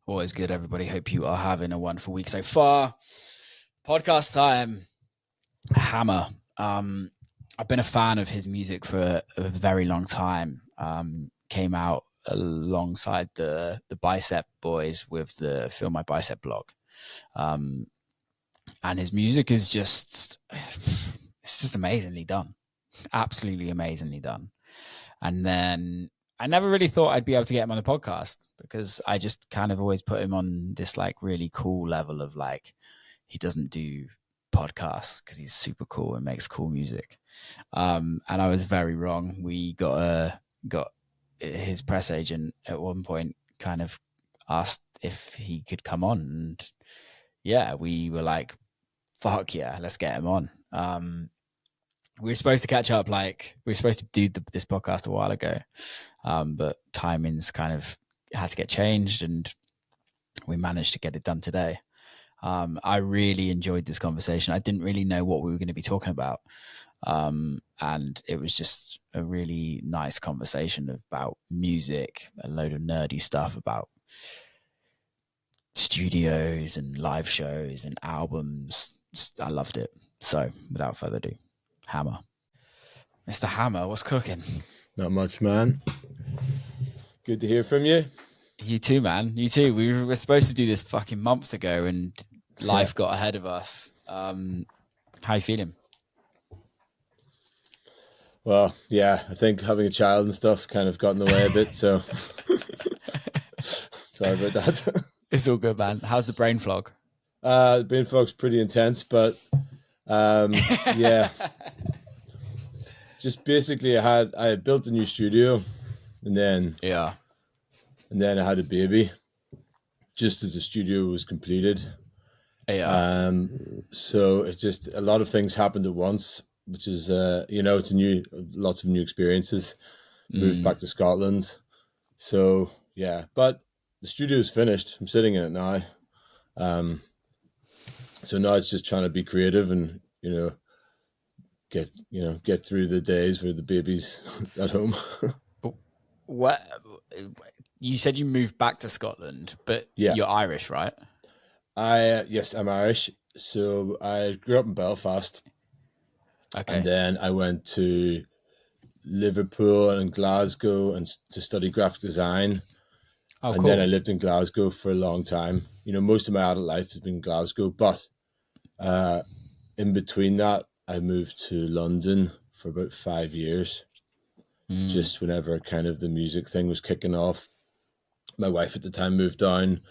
Always good, everybody. Hope you are having a wonderful week so far. Podcast time. Hammer. I've been a fan of his music for a very long time. Came out alongside the Bicep Boys with the Feel My Bicep blog. Um, and his music is just it's just amazingly done. Absolutely amazingly done. And then I never really thought I'd be able to get him on the podcast because I just kind of always put him on this like really cool level of like he doesn't do podcasts because he's super cool and makes cool music. And I was very wrong. We got his press agent at one point kind of asked if he could come on, and yeah, we were like, "Fuck yeah, let's get him on." We were supposed to catch up, like we were supposed to do this podcast a while ago, but timings kind of had to get changed, and we managed to get it done today. I really enjoyed this conversation. I didn't really know what we were going to be talking about, and it was just a really nice conversation about music, a load of nerdy stuff about studios and live shows and albums. I loved it. So, without further ado, Hammer. Mr. Hammer, what's cooking? Not much, man. Good to hear from you. You too, man. You too. We were supposed to do this fucking months ago, and life got ahead of us. How you feeling? Well, yeah, I think having a child and stuff kind of got in the way a bit, so sorry about that. It's all good, man. How's the brain flog? The brain fog's pretty intense, but yeah. Just basically I had built a new studio and then Yeah. I had a baby just as the studio was completed. Yeah. So it just a lot of things happened at once, which is it's lots of new experiences. Moved back to Scotland. So yeah, but the studio's finished. I'm sitting in it now. So now it's just trying to be creative and get through the days where the baby's at home. What? You said you moved back to Scotland, but Yeah. you're Irish, right? Yes, I'm Irish. So I grew up in Belfast. Okay. And then I went to Liverpool and Glasgow and to study graphic design. Oh, and cool. then I lived in Glasgow for a long time. Most of my adult life has been Glasgow, but in between that, I moved to London for about 5 years. Just whenever kind of the music thing was kicking off. My wife at the time moved down.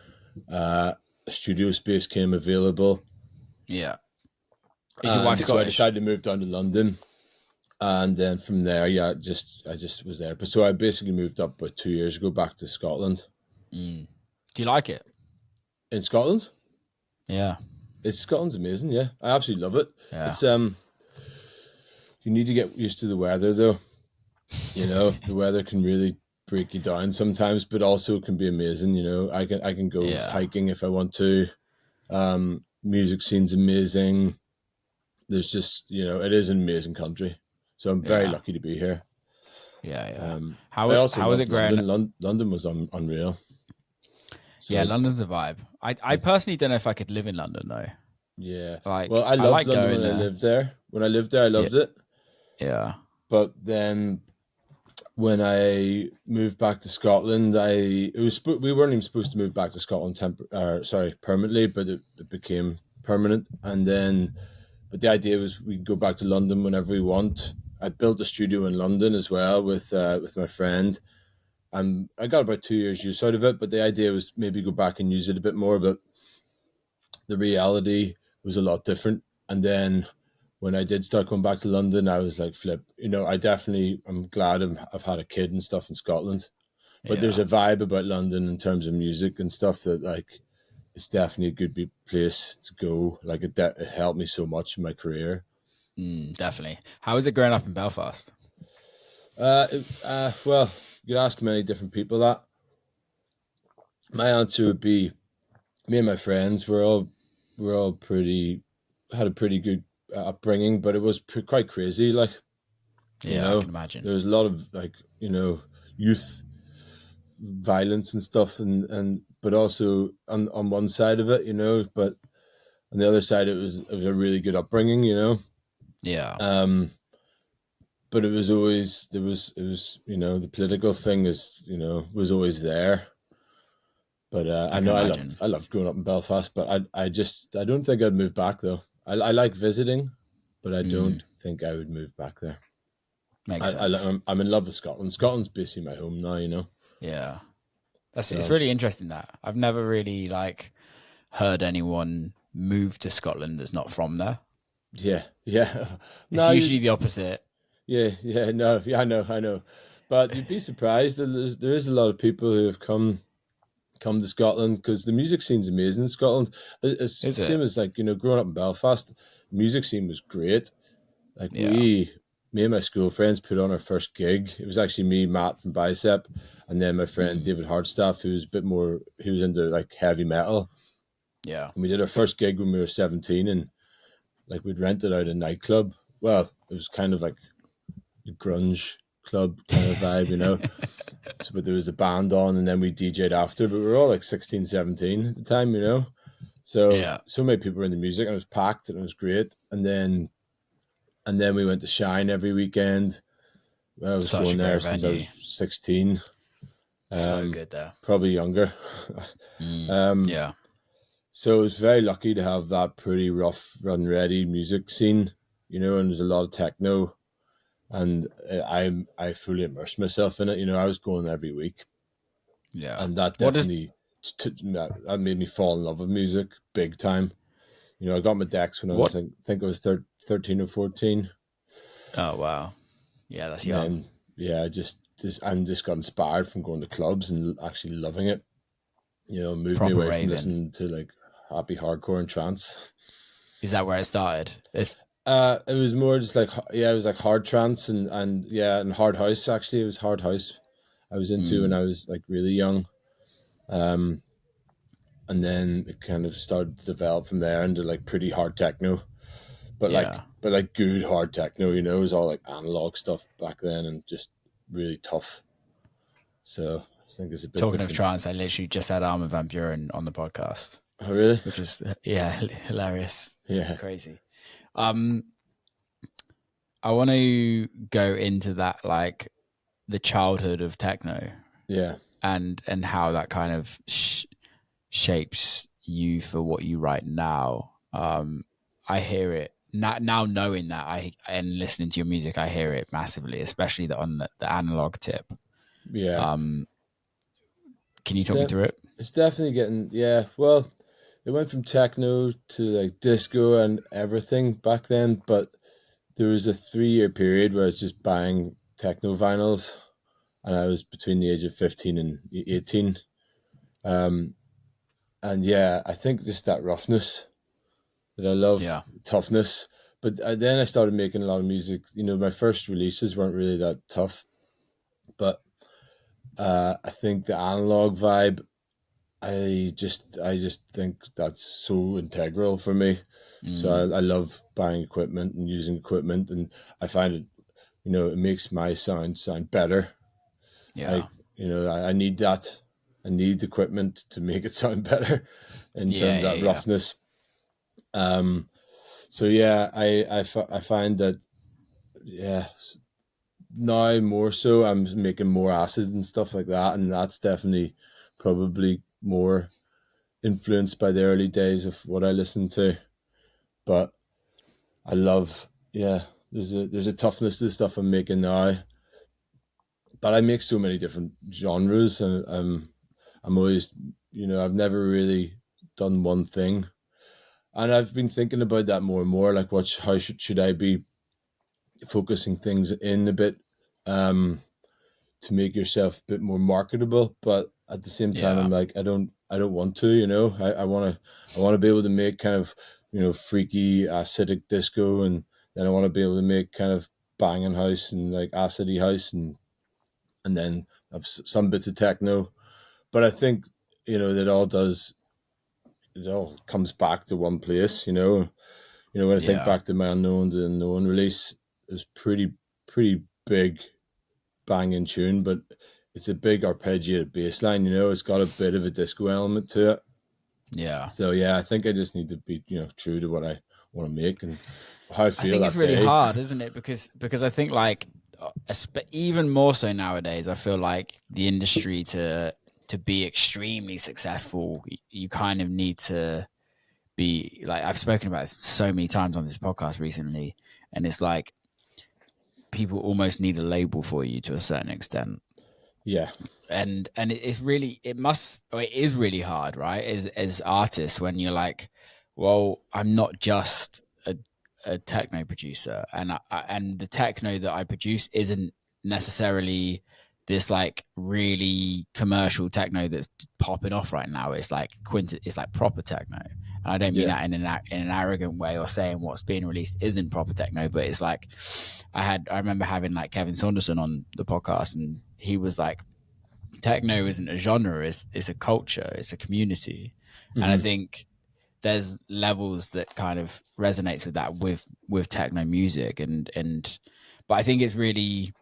A studio space came available. Yeah. Is your wife So I Scottish? decided to move down to London. And then from there, yeah, I just was there. But so I basically moved up about 2 years ago back to Scotland. Do you like it? In Scotland? Yeah. Scotland's amazing, yeah. I absolutely love it. Yeah. It's you need to get used to the weather though. The weather can really break you down sometimes, but also can be amazing. I can go hiking if I want to. Music scene's amazing. There's just it is an amazing country. So I'm very lucky to be here. Yeah. How was it growing? London was unreal. So, yeah, London's a vibe. I personally don't know if I could live in London though. Yeah. Like, well, I loved London when there. I lived there. When I lived there, I loved it. Yeah. But then when I moved back to Scotland, we weren't even supposed to move back to Scotland permanently, but it became permanent. And then, but the idea was we could go back to London whenever we want. I built a studio in London as well with my friend. And I got about 2 years use out of it, but the idea was maybe go back and use it a bit more. But the reality was a lot different. And then when I did start going back to London, I was like, flip, I'm glad I've had a kid and stuff in Scotland. But there's a vibe about London in terms of music and stuff that like, it's definitely a good place to go. Like it helped me so much in my career. Definitely. How was it growing up in Belfast? Well, you ask many different people that. My answer would be, me and my friends were all had a pretty good upbringing, but it was quite crazy. Like, I can imagine. There was a lot of like, youth violence and stuff, and but also on one side of it, but on the other side, it was a really good upbringing. Yeah. Um, but it was always it was the political thing was always there. But I I can know imagine. I loved growing up in Belfast, but I don't think I'd move back though. I like visiting, but I Mm, don't think I would move back there. makes sense. I'm in love with Scotland. Scotland's basically my home now. Yeah. It's So really interesting that I've never really like heard anyone move to Scotland that's not from there. yeah, yeah. It's No, usually the opposite. yeah, no, yeah, I know. But you'd be surprised that there is a lot of people who have come to Scotland because the music scene's amazing in Scotland. It's Is same it? as like growing up in Belfast, the music scene was great. Like Yeah. me and my school friends put on our first gig. It was actually me, Matt from Bicep, and then my friend Mm, David Hardstaff, who was a bit more, he was into like heavy metal. yeah. And we did our first gig when we were 17, and like we'd rented out a nightclub. Well, it was kind of like a grunge club kind of vibe. So, but there was a band on, and then we DJ'd after. But we were all like 16, 17 at the time. So Yeah. so many people were in the music, and it was packed, and it was great. And then we went to Shine every weekend. I was Such going a there great since I venue. was 16, So um, good there. probably younger. Mm, um, yeah. so I was very lucky to have that pretty rough, run ready music scene, and there's a lot of techno, and I fully immersed myself in it. I was going every week, Yeah. and that What does definitely that made me fall in love with music big time. I got my decks when I was what like, I think I was 13 or 14. oh wow. Yeah, that's And young. then yeah, just got inspired from going to clubs and actually loving it. Moved me Proper away from raving. listening to like happy hardcore and trance. Is that where it started? It's It was more just like it was like hard trance and yeah, and hard house. Actually, it was hard house I was into when mm, I was like really young. Um, and then it kind of started to develop from there into like pretty hard techno, but like yeah. but like good hard techno. It was all like analog stuff back then and just really tough. So I think it's a bit Talking of different. trance, I literally just had Armin van Buren on the podcast, Oh, really? which is yeah, hilarious. It's Yeah, crazy. Um, I want to go into that like the childhood of techno yeah, and how that kind of shapes you for what you write now. I hear it now knowing that I and listening to your music, I hear it massively, especially on the analog tip. yeah. Um, can you It's talk me de- through it? it's definitely getting yeah. Well, it went from techno to like disco and everything back then, but there was a 3 year period where I was just buying techno vinyls, and I was between the age of 15 and 18. Um, and yeah, I think just that roughness that I loved, Yeah, toughness. But then I started making a lot of music. My first releases weren't really that tough, but I think the analog vibe, I just think that's so integral for me. So mm, I love buying equipment and using equipment, and I find it makes my sound better. yeah, I I need that. I need equipment to make it sound better in yeah, terms of yeah, that yeah, roughness. Um, so yeah, I find that yeah, now more so I'm making more acid and stuff like that, and that's definitely probably more influenced by the early days of what I listened to. But I love, yeah, there's a toughness to the stuff I'm making now. But I make so many different genres, and I'm always, I've never really done one thing, and I've been thinking about that more and more. Like, how should I be focusing things in a bit, um, to make yourself a bit more marketable, but at the same time, I'm yeah, like, I don't want to, I want to be able to make kind of, freaky acidic disco, and then I want to be able to make kind of banging house and like acidy house, and then have some bits of techno. But I think, that it all comes back to one place, when I think yeah, back to my Unknown to Unknown release, it was pretty big banging tune, but it's a big arpeggiated bass line. You know, it's got a bit of a disco element to it. Yeah. So yeah, I think I just need to be, true to what I want to make and how I I feel think it's that really day. hard, isn't it? Because I think like even more so nowadays, I feel like the industry to be extremely successful, you kind of need to be like I've spoken about this so many times on this podcast recently, and it's like people almost need a label for you to a certain extent. Yeah, And it's really it must or it is really hard, right? As artists when you're like, well, I'm not just a techno producer, and the techno that I produce isn't necessarily this like really commercial techno that's popping off right now. It's like it's like proper techno. And I don't mean yeah, that in an arrogant way or saying what's being released isn't proper techno, but it's like I remember having like Kevin Saunderson on the podcast, and he was like, techno isn't a genre, it's a culture, it's a community. And I hmm, think there's levels that kind of resonates with that with techno music, and but I think it's really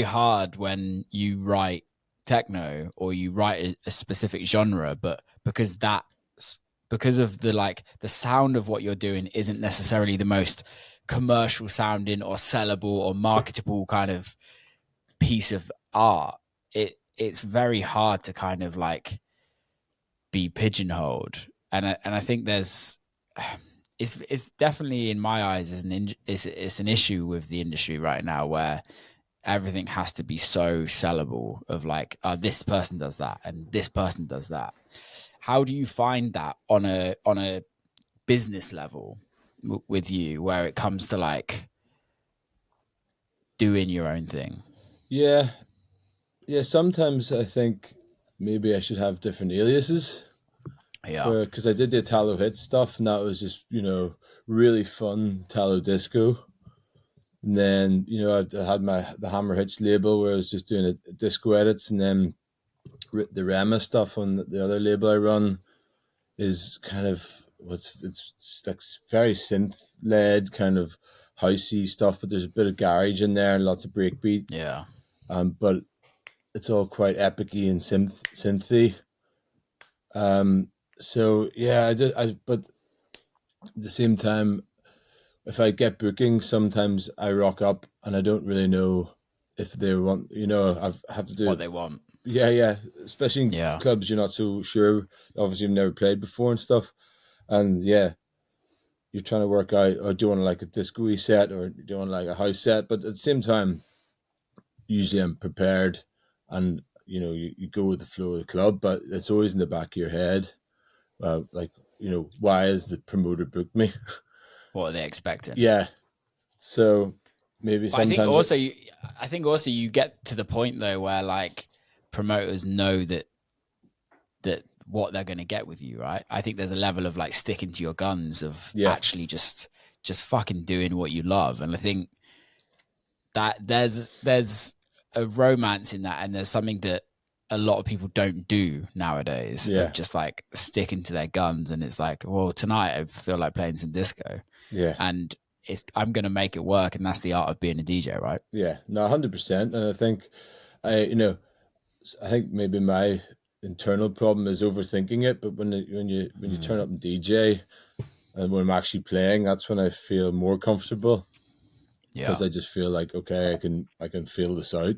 hard when you write techno or you write a specific genre, but because of the like the sound of what you're doing isn't necessarily the most commercial sounding or sellable or marketable kind of piece of art, it's very hard to kind of like be pigeonholed. And I think there's it's definitely in my eyes is it's an issue with the industry right now where everything has to be so sellable of like this person does that and this person does that. How do you find that on a business level with you where it comes to like doing your own thing? yeah, yeah. Sometimes I think maybe I should have different aliases Yeah. for because I did the Italo hit stuff, and that was just really fun Italo disco. And then I had the Hammer Hits label where I was just doing disco edits, and then the Rema stuff on the other label I run is kind of it's like very synth led kind of housey stuff, but there's a bit of garage in there and lots of breakbeat. Yeah. But it's all quite epicy and synthy. Um, so yeah, but at the same time, if I get bookings, sometimes I rock up and I don't really know if they want. I have to do What it. they want. Yeah, yeah. Especially in Yeah. clubs, you're not so sure. Obviously, you've never played before and stuff. And yeah, you're trying to work out, or do you want like a disco set, or do you want like a house set? But at the same time, usually I'm prepared, and you go with the flow of the club. But it's always in the back of your head, like why is the promoter booked me? What are they expecting? Yeah, so maybe But I think sometimes also you get to the point though where like promoters know that what they're going to get with you, right? I think there's a level of like sticking to your guns of yeah, actually just fucking doing what you love, and I think that there's a romance in that, and there's something that a lot of people don't do nowadays of yeah, just like sticking to their guns, and it's like, well, tonight I feel like playing some disco, yeah, and I'm gonna make it work, and that's the art of being a DJ, right? yeah. No, 100%. And I think I think maybe my internal problem is overthinking it. But when you turn up and DJ, and when I'm actually playing, that's when I feel more comfortable because Yeah, I just feel like okay, I can feel this out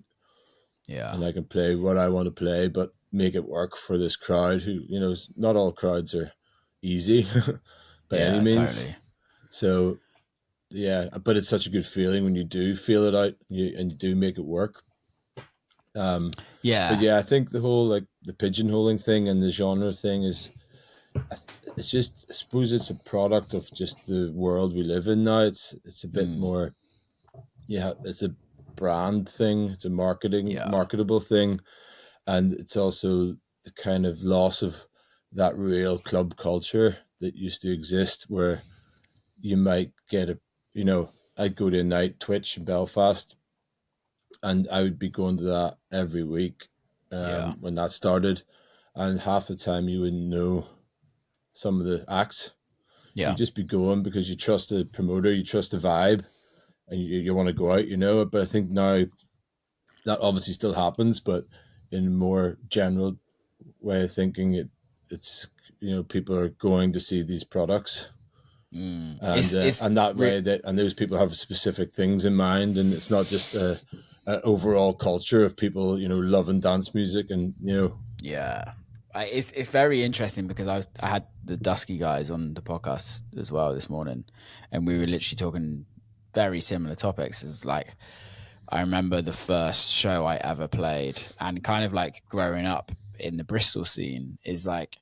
yeah, and I can play what I want to play, but make it work for this crowd. Who not all crowds are easy by any yeah, means. totally. So yeah, but it's such a good feeling when you do feel it out and you do make it work. Um, but Yeah, yeah, I think the whole like the pigeonholing thing and the genre thing is it's just I suppose it's a product of just the world we live in now. It's a bit mm, more yeah, it's a brand thing, it's a yeah, marketable thing, and it's also the kind of loss of that real club culture that used to exist where you might get I'd go to a night Twitch in Belfast and I would be going to that every week yeah, when that started, and half the time you wouldn't know some of the acts. yeah, You'd just be going because you trust the promoter, you trust the vibe, and you want to go out, But I think now that obviously still happens, but in a more general way of thinking, it's people are going to see these products, It's and that way that and those people have specific things in mind, and it's not just a overall culture of people loving dance music, and Yeah, it's very interesting because I had the Dusky guys on the podcast as well this morning, and we were literally talking very similar topics. As like, I remember the first show I ever played, and kind of like growing up in the Bristol scene is like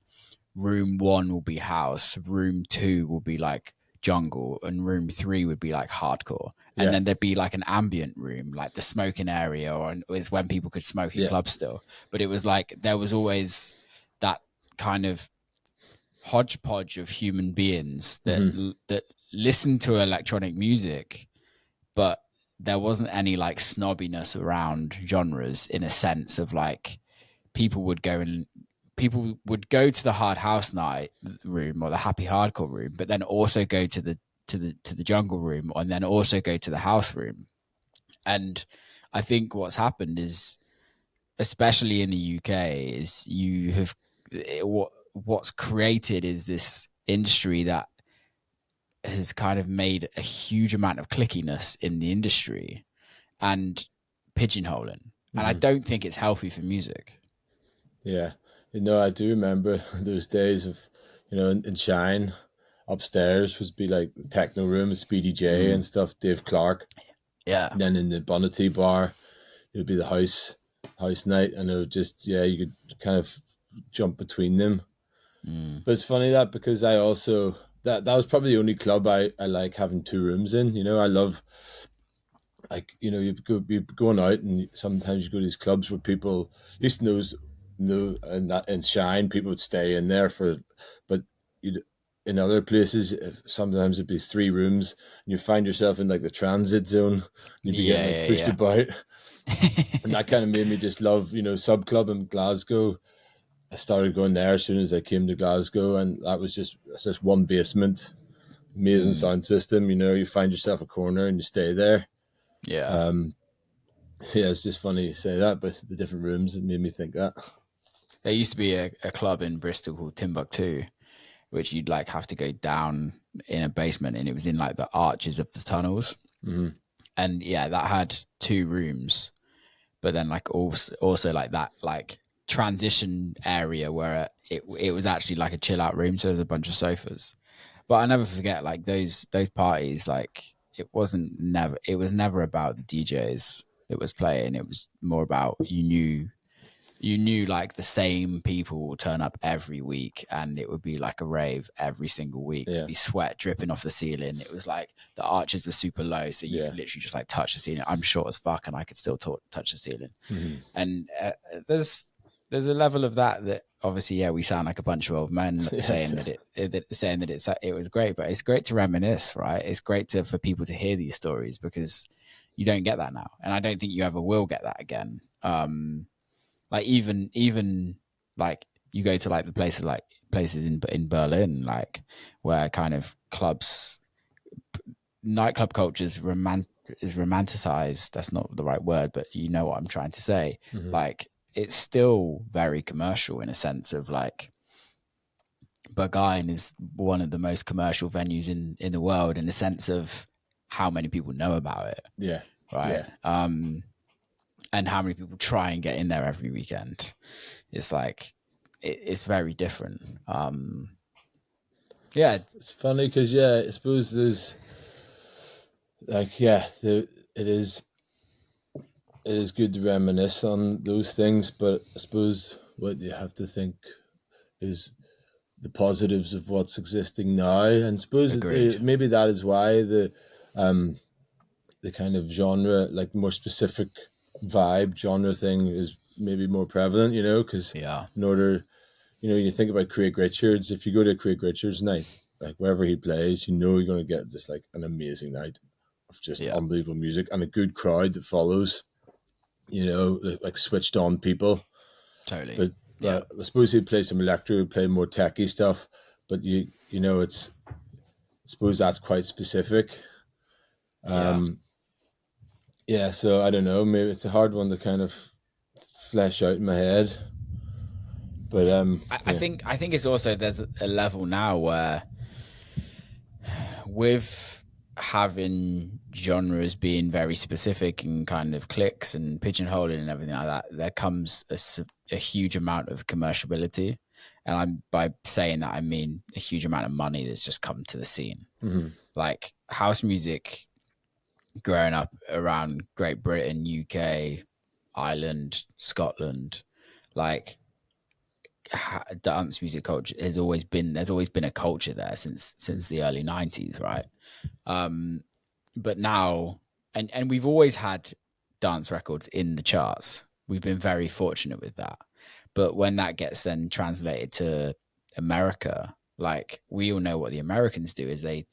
room one will be house, room two will be like jungle, and room three would be like hardcore. And yeah, then there'd be like an ambient room, like the smoking area, or is when people could smoke in yeah, clubs still. But it was like there was always that kind of hodgepodge of human beings that hmm, that listened to electronic music, but there wasn't any like snobbiness around genres in a sense of like people would go and people would go to the hard house night room or the happy hardcore room, but then also go to the jungle room and then also go to the house room. And I think what's happened is, especially in the UK, is you have what's created is this industry that has kind of made a huge amount of clickiness in the industry and pigeonholing. And I hmm, don't think it's healthy for music. yeah. I do remember those days of in Shine upstairs would be like the techno room with Speedy J and Mm, stuff, Dave Clark. yeah. And then in the Bonnety bar, it would be the house night, and it would just you could kind of jump between them. Mm, But it's funny that because I also that was probably the only club I like having two rooms in. I love like you be going out, and sometimes you go to these clubs where people at least knows know and that in Shine people would stay in there for, but you in other places sometimes it'd be three rooms, and you find yourself in like the transit zone, and you'd be getting like yeah, pushed yeah, about, and yeah. that kind of made me just love Sub Club in Glasgow. I started going there as soon as I came to Glasgow, and it's just one basement, amazing Mm, sound system. You find yourself a corner and you stay there. yeah. Um, yeah, it's just funny you say that, but the different rooms, it made me think that. There used to be a club in Bristol called Timbuktu, which you'd like have to go down in a basement, and it was in like the arches of the tunnels. Mm-hmm. And yeah, that had two rooms, but then like also like that like transition area where it was actually like a chill out room, so there's a bunch of sofas. But I never forget like those parties. Like it was never about the DJs that was playing. It was more about you knew like the same people will turn up every week, and it would be like a rave every single week. There'd Yeah, be sweat dripping off the ceiling. It was like the arches were super low, so you yeah. could literally just like touch the ceiling. I'm short as fuck, and I could still touch the ceiling. Mm-hmm. And there's a level of that obviously, yeah, we sound like a bunch of old men saying Yeah, it was great, but it's great to reminisce, right? It's great for people to hear these stories because you don't get that now, and I don't think you ever will get that again. Like even like you go to like the places in Berlin, like where kind of clubs nightclub culture is romanticized. That's not the right word, but you know what I'm trying to say. mm-hmm. Like it's still very commercial in a sense of like Berghain is one of the most commercial venues in the world in the sense of how many people know about it, Yeah, right? yeah. And how many people try and get in there every weekend. It's like it's very different. Yeah, It's funny because I suppose there's like it is good to reminisce on those things, but I suppose what you have to think is the positives of what's existing now, and suppose agreed. maybe that is why um the kind of genre, like more specific vibe genre thing, is maybe more prevalent. Because Yeah, in order, you think about Craig Richards. If you go to Craig Richards' night, like wherever he plays, you're going to get just like an amazing night of just yeah, unbelievable music and a good crowd that follows. Like switched on people. totally. But Yeah, I suppose he'd play some electro, play more techy stuff. But it's I suppose that's quite specific. yeah, Um, yeah, so I don't know. Maybe it's a hard one to kind of flesh out in my head, but yeah. I think it's also there's a level now where with having genres being very specific and kind of clicks and pigeonholing and everything like that, there comes a huge amount of commerciality. And I'm by saying that I mean a huge amount of money that's just come to the scene. Hmm. Like house music growing up around Great Britain, UK, Ireland, Scotland, like dance music culture has always been there's always been a culture there since the early 90s, right? Um, but now, and we've always had dance records in the charts. We've been very fortunate with that. But when that gets then translated to America, like we all know what the Americans do is they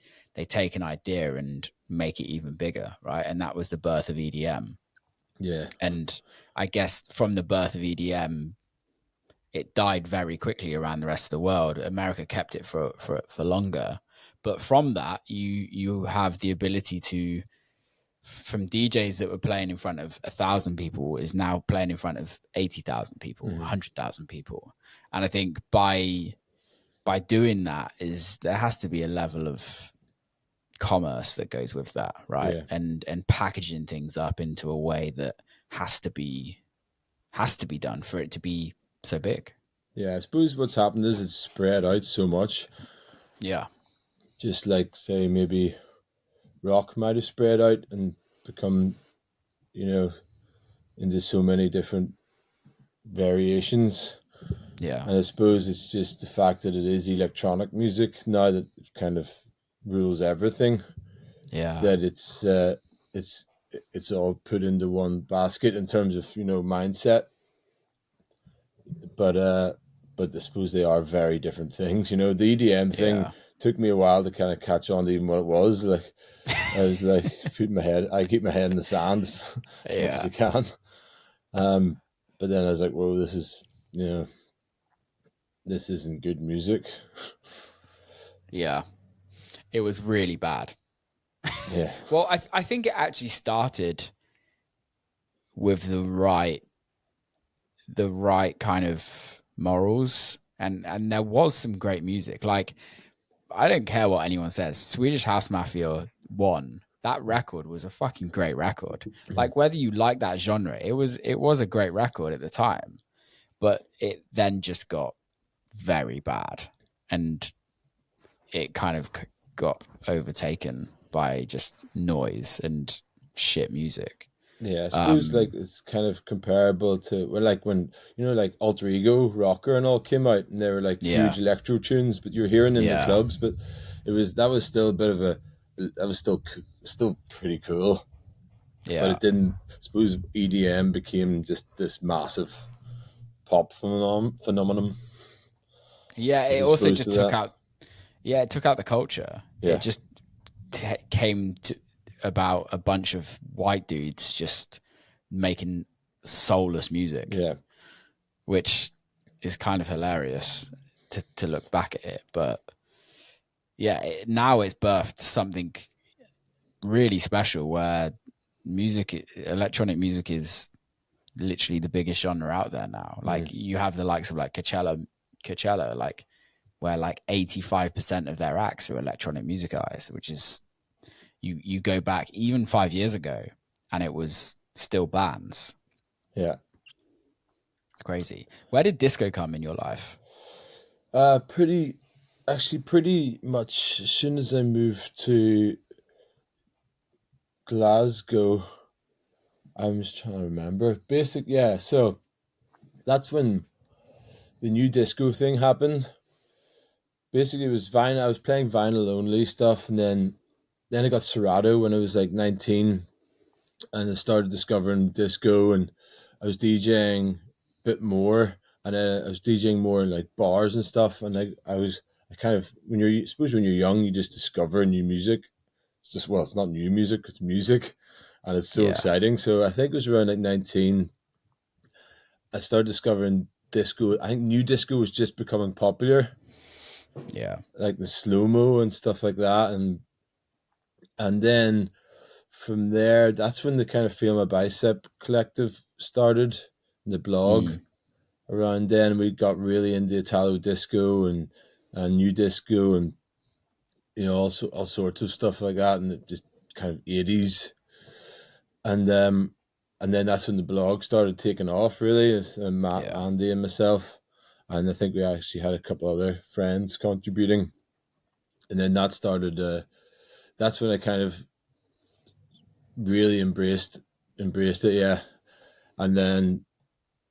take an idea and make it even bigger, right? And that was the birth of EDM. Yeah, And I guess from the birth of EDM, it died very quickly around the rest of the world. America kept it for longer, but from that, you have the ability to from DJs that were playing in front of 1,000 people is now playing in front of 80,000 people, hmm, 100,000 people, and I think by doing that is there has to be a level of commerce that goes with that, right? yeah, And packaging things up into a way that has to be has to be done for it to be so big. yeah. I suppose what's happened is it's spread out so much. Yeah, Just like say maybe rock might have spread out and become, you know, into so many different variations. yeah, And I suppose it's just the fact that it is electronic music now that it kind of rules everything. yeah, That it's it's all put into one basket in terms of mindset. But I suppose they are very different things. The EDM thing yeah, took me a while to kind of catch on to even what it was. Like I was like I keep my head in the sand as much as I yeah, can. Um, but then I was like, whoa, this isn't good music. yeah. It was really bad. Yeah. Well, I think it actually started with the right kind of morals, and there was some great music. Like I don't care what anyone says, Swedish House Mafia 1, that record was a fucking great record. Like whether you like that genre, it was a great record at the time, but it then just got very bad, and it kind of got overtaken by just noise and shit music. Yeah, I suppose Um, like it's kind of comparable to like when like Alter Ego Rocker and all came out and they were like yeah, huge electro tunes, but you're hearing them in the yeah, clubs, but that was still a bit of a that was still pretty cool, but yeah, it didn't. I suppose EDM became just this massive pop phenomenon yeah. as It also opposed just to took that. out, yeah, it took out the culture. It Yeah, just came to about a bunch of white dudes just making soulless music, yeah, which is kind of hilarious to look back at it. But yeah, now it's birthed something really special where electronic music is literally the biggest genre out there now. mm, Like you have the likes of like Coachella, like where like 85% of their acts are electronic music artists, which is you go back even 5 years ago and it was still bands. yeah. It's crazy. Where did disco come in your life? Pretty actually pretty much as soon as I moved to Glasgow. I'm just trying to remember. Yeah. So that's when the new disco thing happened. Basically, it was vinyl. I was playing vinyl only stuff, and then I got Serato when I was like 19, and I started discovering disco, and I was DJing a bit more, and I was DJing more in like bars and stuff, and I kind of I suppose when you're young, you just discover new music. It's just it's not new music, it's music, and it's so Yeah, exciting. So I think it was around like 19 I started discovering disco. I think new disco was just becoming popular, yeah, like the slow mo and stuff like that. And then from there, that's when the kind of Feel My Bicep collective started, the blog. Mm, Around then, we got really into Italo disco and new disco, and all sorts of stuff like that, and just kind of 80s. And and then that's when the blog started taking off. Really, it's Matt, yeah, Andy, and myself, and I think we actually had a couple other friends contributing. And then that started. That's when I kind of really embraced it. Yeah, and then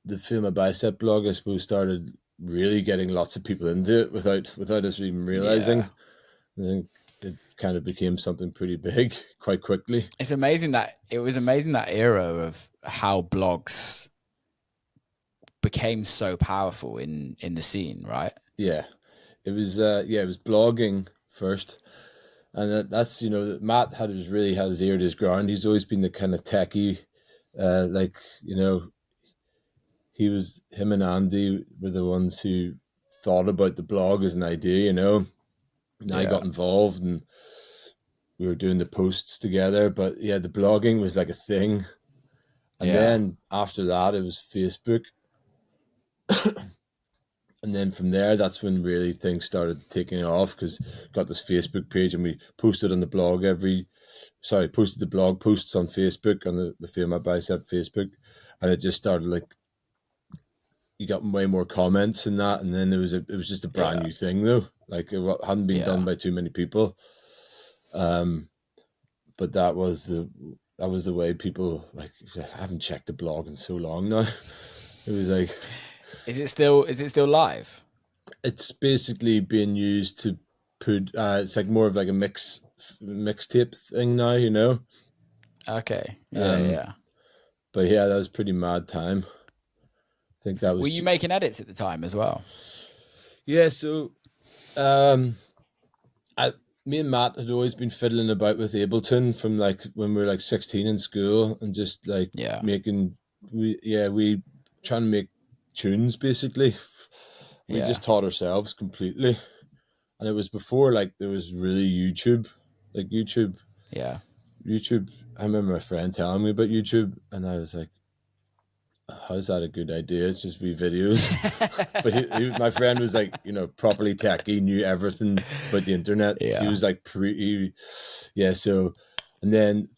the Feel My Bicep blog, I suppose, started really getting lots of people into it without us even yeah. realizing. I think it kind of became something pretty big quite quickly. It's amazing that it was amazing that era of how blogs became so powerful in the scene, right? Yeah, it was. It was blogging first, and that's Matt had his ear to his ground. He's always been the kind of techie, like him and Andy were the ones who thought about the blog as an idea. And I got Yeah, involved and we were doing the posts together. But yeah, the blogging was like a thing. And yeah, then after that, it was Facebook. And then from there, that's when really things started taking off because got this Facebook page and we posted on the blog posted the blog posts on Facebook on the Feel My Bicep Facebook. And it just started like, you got way more comments in that. And then it was just a brand yeah, new thing though. Like it hadn't been done yeah. by too many people. Um, but that was the way people like. I haven't checked the blog in so long now. It was like Is it still live? it's basically being used to put. It's like more of like a mixtape thing now, Okay. Yeah, Um, yeah. but yeah, that was pretty mad time. I think that Were was you making edits at the time as well? yeah. So um, I me and Matt had always been fiddling about with Ableton from like when we were like 16 in school and just like Yeah, making we trying to make tunes basically. We yeah, just taught ourselves completely, and it was before like there was really YouTube, like yeah. YouTube. I remember my friend telling me about YouTube, and I was like, "How's that a good idea? It's just videos." But my friend was like, properly techie, knew everything about the internet. He Yeah, was like yeah. So, and then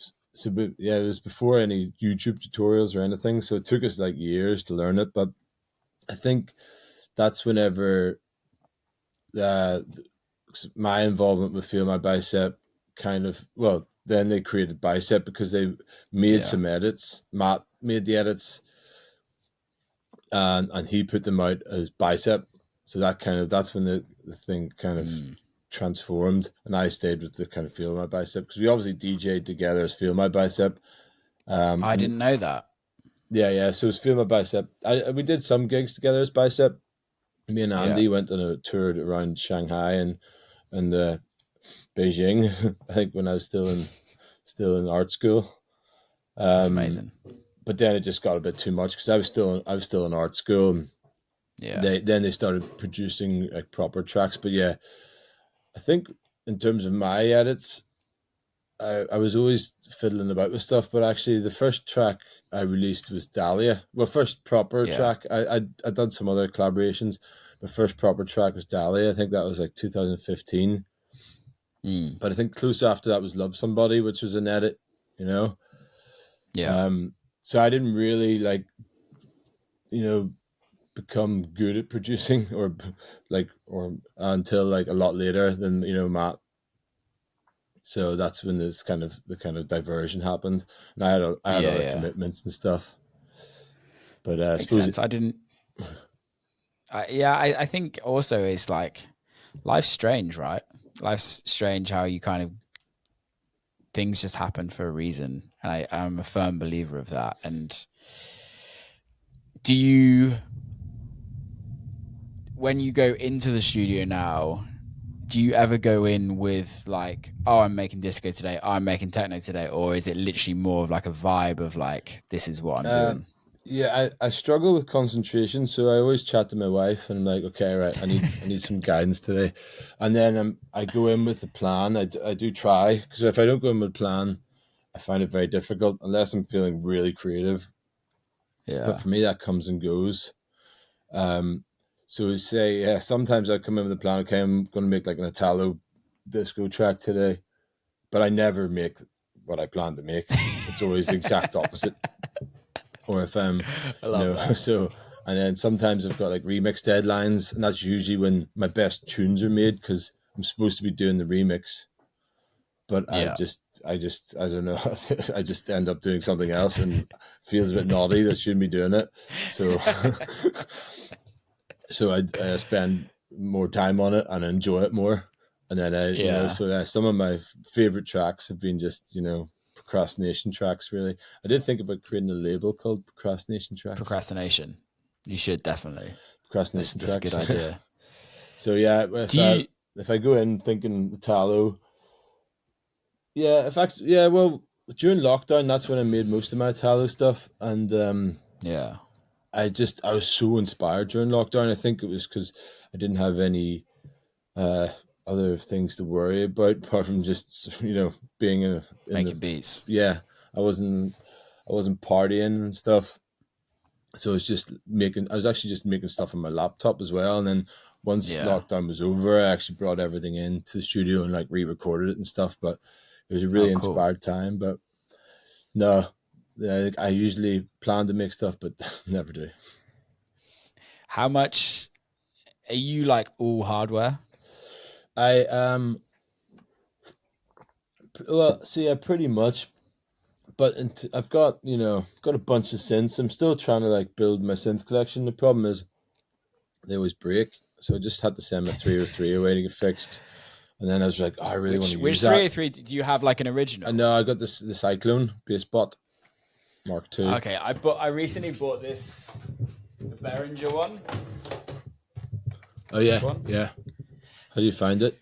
yeah, it was before any YouTube tutorials or anything. So it took us like years to learn it. But I think that's whenever uh, my involvement with Feel My Bicep kind of, well, then they created Bicep because they made yeah. some edits. Matt made the edits and he put them out as Bicep. So that's when the thing kind of Mm. transformed, and I stayed with the kind of Feel My Bicep because we obviously DJ'd together as Feel My Bicep. I And didn't know that. yeah. So it's Feel My Bicep. We did some gigs together as Bicep. Me and Yeah, Andy went on a tour around Shanghai and Beijing. I think when I was still in art school. that's Um, amazing. but then it just got a bit too much because I was still in art school. And Yeah, they started producing like proper tracks. But yeah, I think in terms of my edits, I was always fiddling about with stuff. But actually, the first track I released was Dahlia. Well, first proper yeah. track. I done some other collaborations. The first proper track was Dahlia. I think that was like 2015. Mm. But I think close after that was Love Somebody, which was an edit. You know, Yeah. um, so I didn't really like you know become good at producing or until like a lot later than Matt. So that's when the kind of diversion happened, and I had Yeah, other yeah. commitments and stuff. But I Makes suppose sense. I didn't. Yeah, I think also it's like life's strange, right? Life's strange how you kind of things just happen for a reason. And I'm a firm believer of that. And do you, when you go into the studio now, do you ever go in with like, oh, I'm making disco today, oh, I'm making techno today, or is it literally more of like a vibe of like, this is what I'm um, doing? yeah, I struggle with concentration, so I always chat to my wife, and I'm like, okay, right, I need some guidance today, and then I go in with the plan. I do try because if I don't go in with a plan, I find it very difficult unless I'm feeling really creative. But Yeah. for me, that comes and goes. So say, yeah, sometimes I come in with a plan. Okay, I'm going to make like an Italo disco track today, but I never make what I plan to make. It's always the exact opposite. Or if I love that. so, and then sometimes I've got like remix deadlines, and that's usually when my best tunes are made because I'm supposed to be doing the remix, but Yeah. I don't know. I just end up doing something else and feels a bit naughty that shouldn't be doing it. So, so I spend more time on it and enjoy it more. And then Yeah. so some of my favorite tracks have been just, procrastination tracks, really. I did think about creating a label called Procrastination Tracks. Procrastination. You should definitely. Procrastination That's a Tracks. good idea. So yeah, Do you if I go in thinking Italo, yeah, if actually, yeah, well, during lockdown, that's when I made most of my Italo stuff, and yeah. I was so inspired during lockdown. I think it was because I didn't have any uh, other things to worry about apart from just being in the Making beats. yeah. I wasn't partying and stuff, so I was actually just making stuff on my laptop as well. And then once Yeah. lockdown was over, I actually brought everything into the studio and like re-recorded it and stuff. But it was a Oh, really cool. inspired time. But no, I usually plan to make stuff, but never do. How much are you like all hardware? I well, see, yeah, pretty much. But I've got got a bunch of synths. I'm still trying to like build my synth collection. The problem is they always break, so I just had to send my 303 away to get fixed. And then I was like, oh, I really want to Which use that. 303 do you have like an I original? know I got the Cyclone bass bot Mark II. Okay, I recently bought the Behringer one. Oh This yeah, one. yeah. How do you find it?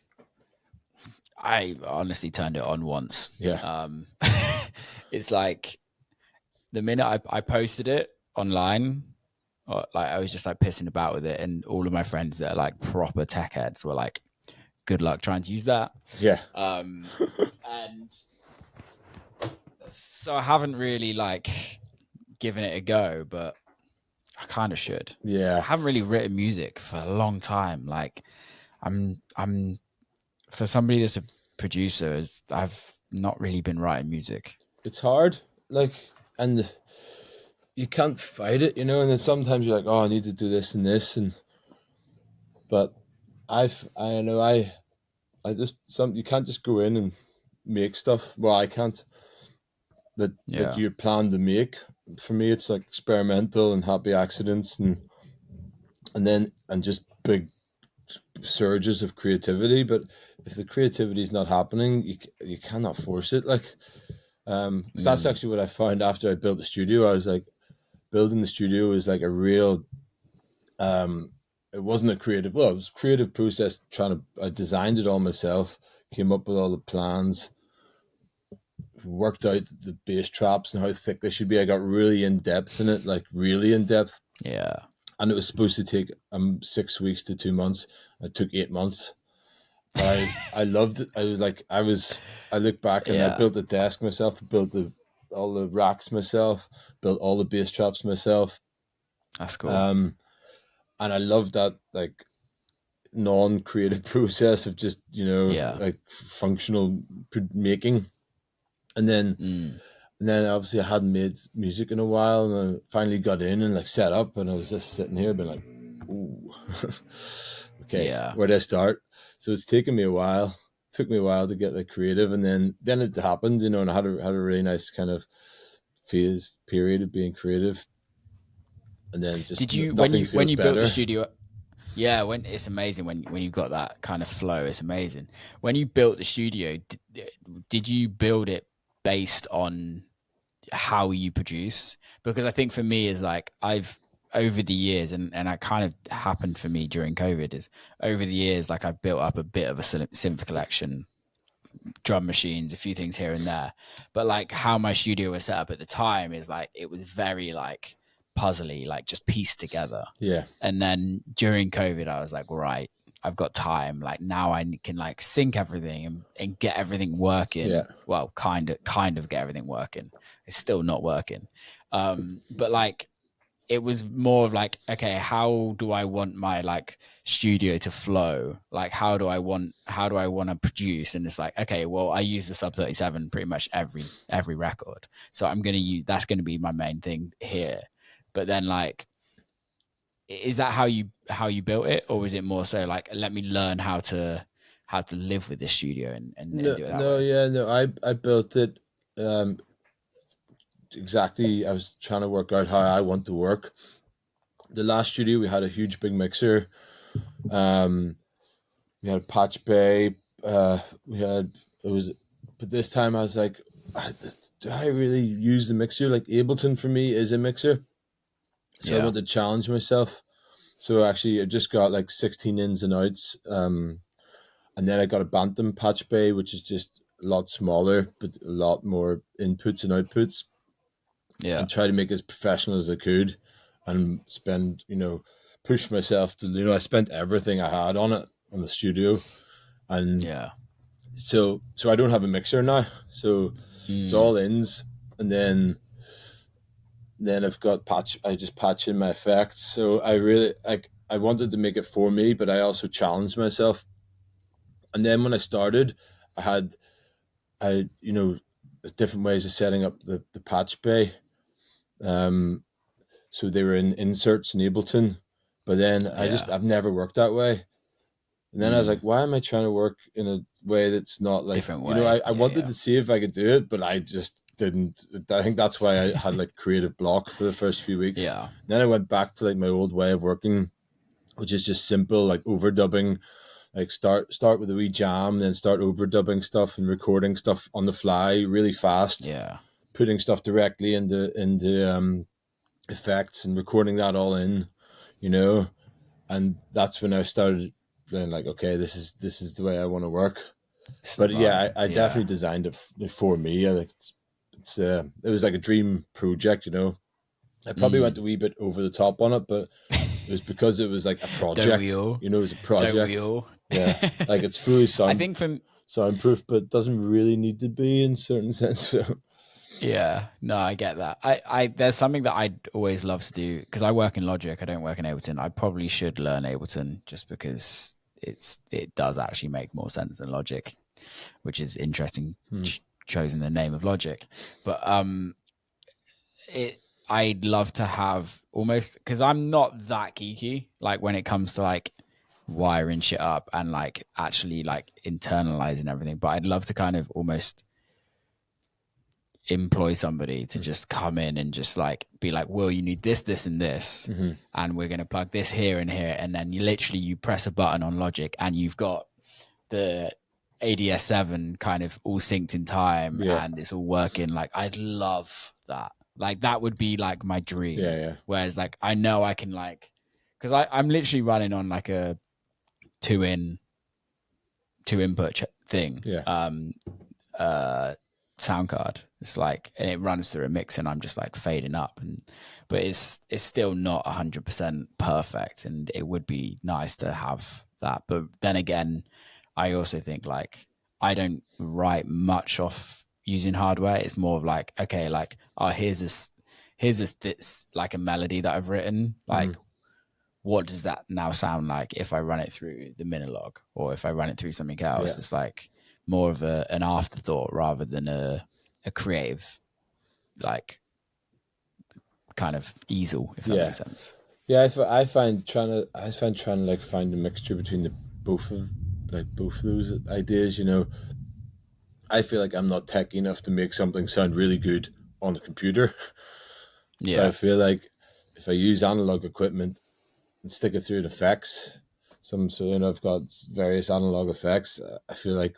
I honestly turned it on once. Yeah, It's like the minute I posted it online, or like I was just like pissing about with it, and all of my friends that are like proper tech heads were like, "Good luck trying to use that." yeah, And so I haven't really like given it a go, but I kind of should. I yeah. haven't really written music for a long time. Like I'm for somebody that's a producer, I've not really been writing music. It's hard, like, and you can't fight it, And then sometimes you're like, oh, I need to do this and this, but I know I just you can't just go in and make stuff. Well, I can't that Yeah. you plan to make. For me, it's like experimental and happy accidents, and just big surges of creativity. But if the creativity is not happening, you cannot force it. Like, so that's actually what I found after I built the studio. I was like, building the studio was like a real. It wasn't a creative. Well, it was a creative process. I designed it all myself. Came up with all the plans, worked out the bass traps and how thick they should be. I got really in depth in it, like really in depth. Yeah. And it was supposed to take 6 weeks to 2 months. It took 8 months. But I loved it. I look back and I Yeah. built the desk myself, built all the racks myself, built all the bass traps myself. That's cool. And I loved that like non-creative process of just Yeah. like functional making. And then obviously I hadn't made music in a while, and I finally got in and like set up, and I was just sitting here being like, ooh, okay, Yeah. where do I start? So it's taken me a while. It took me a while to get like creative, and then it happened, and I had a really nice kind of period of being creative, and then just Did you nothing when feels you built the better. studio? Yeah, when it's amazing when you've got that kind of flow. It's amazing. When you built the studio, did you build it based on how you produce? Because I think for me is like I've over the years, and that kind of happened for me during COVID. Is over the years like I've built up a bit of a synth collection, drum machines, a few things here and there. But like how my studio was set up at the time is like it was very like puzzly, like just pieced together. Yeah, And then during COVID, I was like, right, I've got time. Like now I can like sync everything and get everything Yeah. working. Well, kind of get everything working. It's still not working. But like it was more of like, okay, how do I want my like studio to flow? Like how do I want to produce? And it's like, okay, well, I use the sub 37 pretty much every record. So I'm gonna use that's gonna be my main thing here. But then like, is that how you built it, or was it more so like, let me learn how to live with this studio and No, do it that no, way? yeah, no. I built it um, exactly. I was trying to work out how I want to work. The last studio we had a huge big mixer. Um, we had a patch bay. We had it was, but this time I was like, do I really use the mixer? Like Ableton for me is a mixer, so I Yeah, want to challenge myself. So actually, I just got like 16 ins and outs, and then I got a Bantam patch bay, which is just a lot smaller but a lot more inputs and outputs, yeah, and try to make it as professional as I could, and spend push myself to I spent everything I had on it on the studio, and yeah. so I don't have a mixer now, so it's Mm, all ins, and then I've got patch. I just patch in my effects. So I really like. I wanted to make it for me, but I also challenged myself. And then when I started, I had different ways of setting up the patch bay. Um, so they were in inserts in Ableton, but then yeah. I've never worked that way. And then I was Mm, like, why am I trying to work in a way that's not like, different way. I Yeah, wanted yeah, to see if I could do it, but I just didn't. I think that's why I had like creative block for the first few weeks. yeah, Then I went back to like my old way of working, which is just simple, like overdubbing, like start with a wee jam, then start overdubbing stuff and recording stuff on the fly really fast, yeah. putting stuff directly into effects and recording that all in, you know. And that's when I started being like, okay, this is the way I want to work. It's the But yeah, vibe. I Yeah. definitely designed it for me. I like it was like a dream project, you know. I probably went Mm. a wee bit over the top on it, but it was because it was like a Don't we project, all? you know. It was a Don't we project. all? Yeah, like it's fully I think from soundproof, but it doesn't really need to be in certain sense. So. yeah, no, I get that. I there's something that I'd always love to do because I work in Logic. I don't work in Ableton. I probably should learn Ableton just because it does actually make more sense than Logic, which is interesting. Hmm. Chosen the name of Logic, but it I'd love to have almost because I'm not that geeky. Like when it comes to like wiring shit up and like actually like internalizing everything, but I'd love to kind of almost employ somebody to just come in and just like be like, well, you need this and this, Mm-hmm. and we're going to plug this here and here, and then you press a button on Logic and you've got the ADS7 kind of all synced in time Yeah, and it's all working. Like I'd love that. Like that would be like my yeah, dream. yeah, Whereas like I know I can like because I'm literally running on like a two in two input thing. yeah, Uh sound card. It's like and it runs through a mix and I'm just like fading up and but it's still not 100% perfect and it would be nice to have that. But then again, I also think like I don't write much off using hardware. It's more of like okay, like oh here's this like a melody that I've written. mm-hmm. Like what does that now sound like if I run it through the Minilog or if I run it through something else? Yeah, It's like more of an afterthought rather than a creative like kind of easel, if that yeah, makes sense. yeah. I find trying to like find a mixture between the both of those ideas. You know, I feel like I'm not tech enough to make something sound really good on the computer, but I Yeah. feel like if I use analog equipment and stick it through the effects, I've got various analog effects. I feel like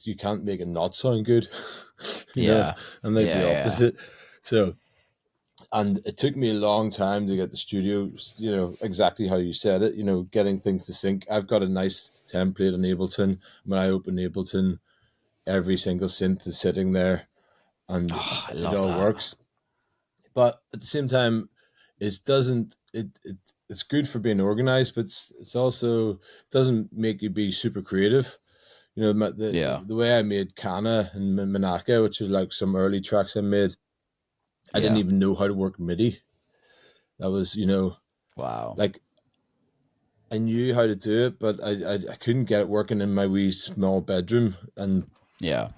you can't make it not sound good. you know, Yeah. I'm like the Yeah. Yeah. opposite. So, and it took me a long time to get the studio, exactly how you said it, getting things to sync. I've got a nice template on Ableton. When I open Ableton, every single synth is sitting there and Oh, I it love all that. works. But at the same time, it doesn't, it's good for being organized, but it's also, it doesn't make you be super creative. You know, the way I made Kana and Manaka, which is like some early tracks I made, I didn't even know how to work MIDI. That was, you know, wow. like I knew how to do it, but I couldn't get it working in my wee small bedroom, and Yeah.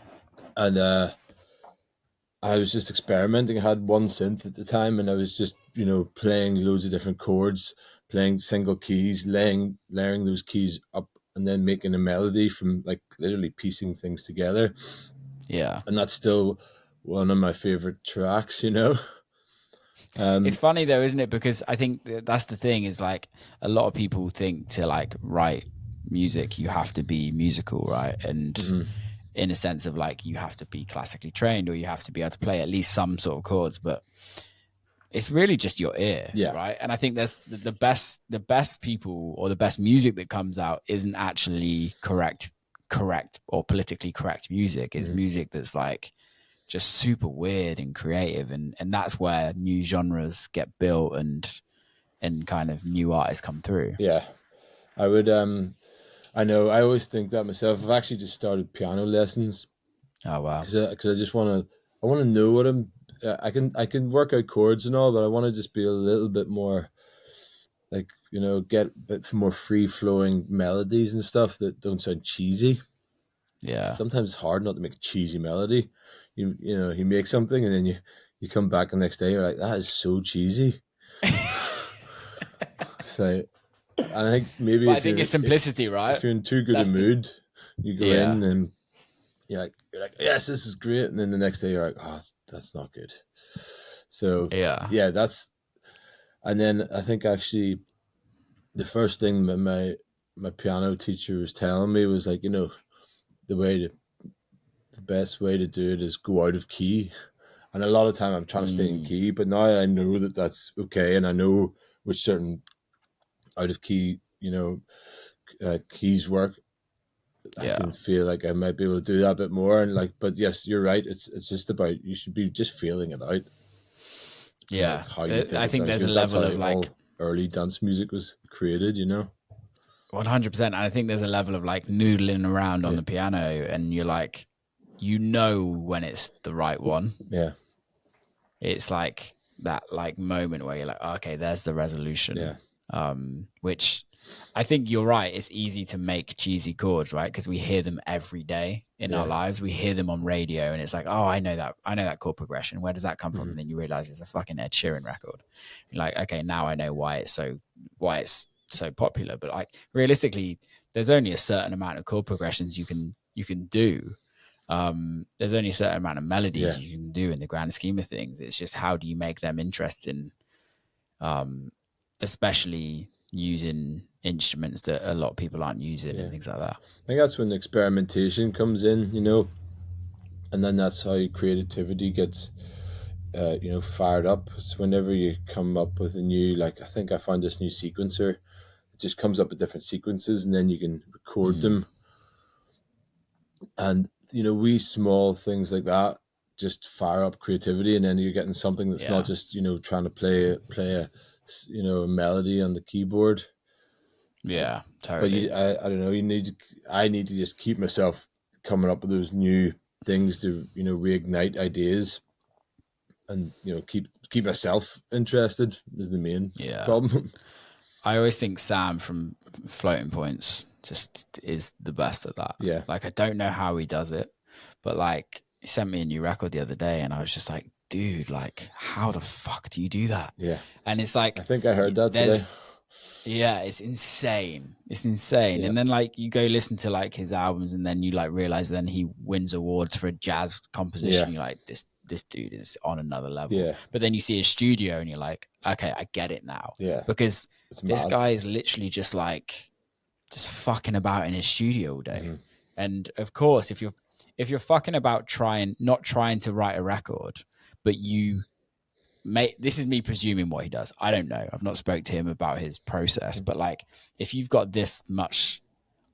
I was just experimenting. I had one synth at the time, and I was just, you know, playing loads of different chords, playing single keys, layering those keys up, and then making a melody from like literally piecing things together. Yeah. And that's still one of my favorite tracks, you know. It's funny though, isn't it? Because I think that's the thing, is like a lot of people think to like write music, you have to be musical, right? And in a sense of like, you have to be classically trained, or you have to be able to play at least some sort of chords, but it's really just your ear, Yeah. right? And I think there's the best people, or the best music that comes out isn't actually correct or politically correct music. It's music that's like just super weird and creative, and that's where new genres get built, and kind of new artists come through. Yeah. I would I know, I always think that myself. I've actually just started piano lessons Oh wow. because I just I want to know what I'm. I can work out chords and all, but I want to just be a little bit more like, you know, get a bit more free flowing melodies and stuff that don't sound cheesy. Yeah. Sometimes it's hard not to make a cheesy melody. You know, you make something and then you come back the next day, you're like, that is so cheesy. So I think maybe But I think it's simplicity, right? if you're in too good a That's the mood, you go yeah. in and you're like, yes, this is great, and then the next day you're like, oh, that's not good. So Yeah. yeah, and then I think actually the first thing my piano teacher was telling me was like, you know, the best way to do it is go out of key. And a lot of time I'm trying to stay in key, but now I know that that's okay, and I know which certain out of key, you know, keys work. I Yeah. can feel like I might be able to do that a bit more, and like, but yes, you're right. It's just about, you should be just feeling it out, Yeah. like how you think I it think sounds there's a good. That's how level of like all early dance music was created, you know. 100%. I think there's a level of like noodling around on Yeah, the piano, and you're like, you know, when it's the right one. yeah, It's like that like moment where you're like, okay, there's the resolution. yeah, Which I think you're right. It's easy to make cheesy chords, right? Because we hear them every day in our yeah. lives. We hear them on radio, and it's like, oh, I know that chord progression. Where does that come from? Mm-hmm. And then you realize it's a fucking Ed Sheeran record. You're like, okay, now I know why it's so popular. But like realistically, there's only a certain amount of chord progressions you can do. There's only a certain amount of melodies Yeah, you can do in the grand scheme of things. It's just how do you make them interesting, especially using instruments that a lot of people aren't using yeah. and things like that. I think that's when the experimentation comes in, you know, and then that's how creativity gets, you know, fired up. So whenever you come up with a new, like, I think I found this new sequencer. It just comes up with different sequences, and then you can record them, and you know, wee small things like that just fire up creativity, and then you're getting something that's not Yeah, just, you know, trying to play a, you know, a melody on the keyboard. yeah, But totally. I don't know, I need to just keep myself coming up with those new things to, you know, reignite ideas, and you know, keep myself interested is the main Yeah, problem. I always think Sam from Floating Points just is the best at that. Yeah, Like, I don't know how he does it, but like, he sent me a new record the other day, and I was just like, dude, like, how the fuck do you do that? yeah. And it's I like, think I heard that today. there's yeah, it's insane. It's insane. Yeah, And then like you go listen to like his albums, and then you like realize then he wins awards for a jazz yeah, composition. You're like, this dude is on another level. yeah, But then you see his studio, and you're like, okay, I get it now. yeah. Because It's this mad. guy is literally just fucking about in his studio all day. Hmm. And of course, if you're fucking about not trying to write a record, but you this is me presuming what he does. I don't know. I've not spoke to him about his process, but like if you've got this much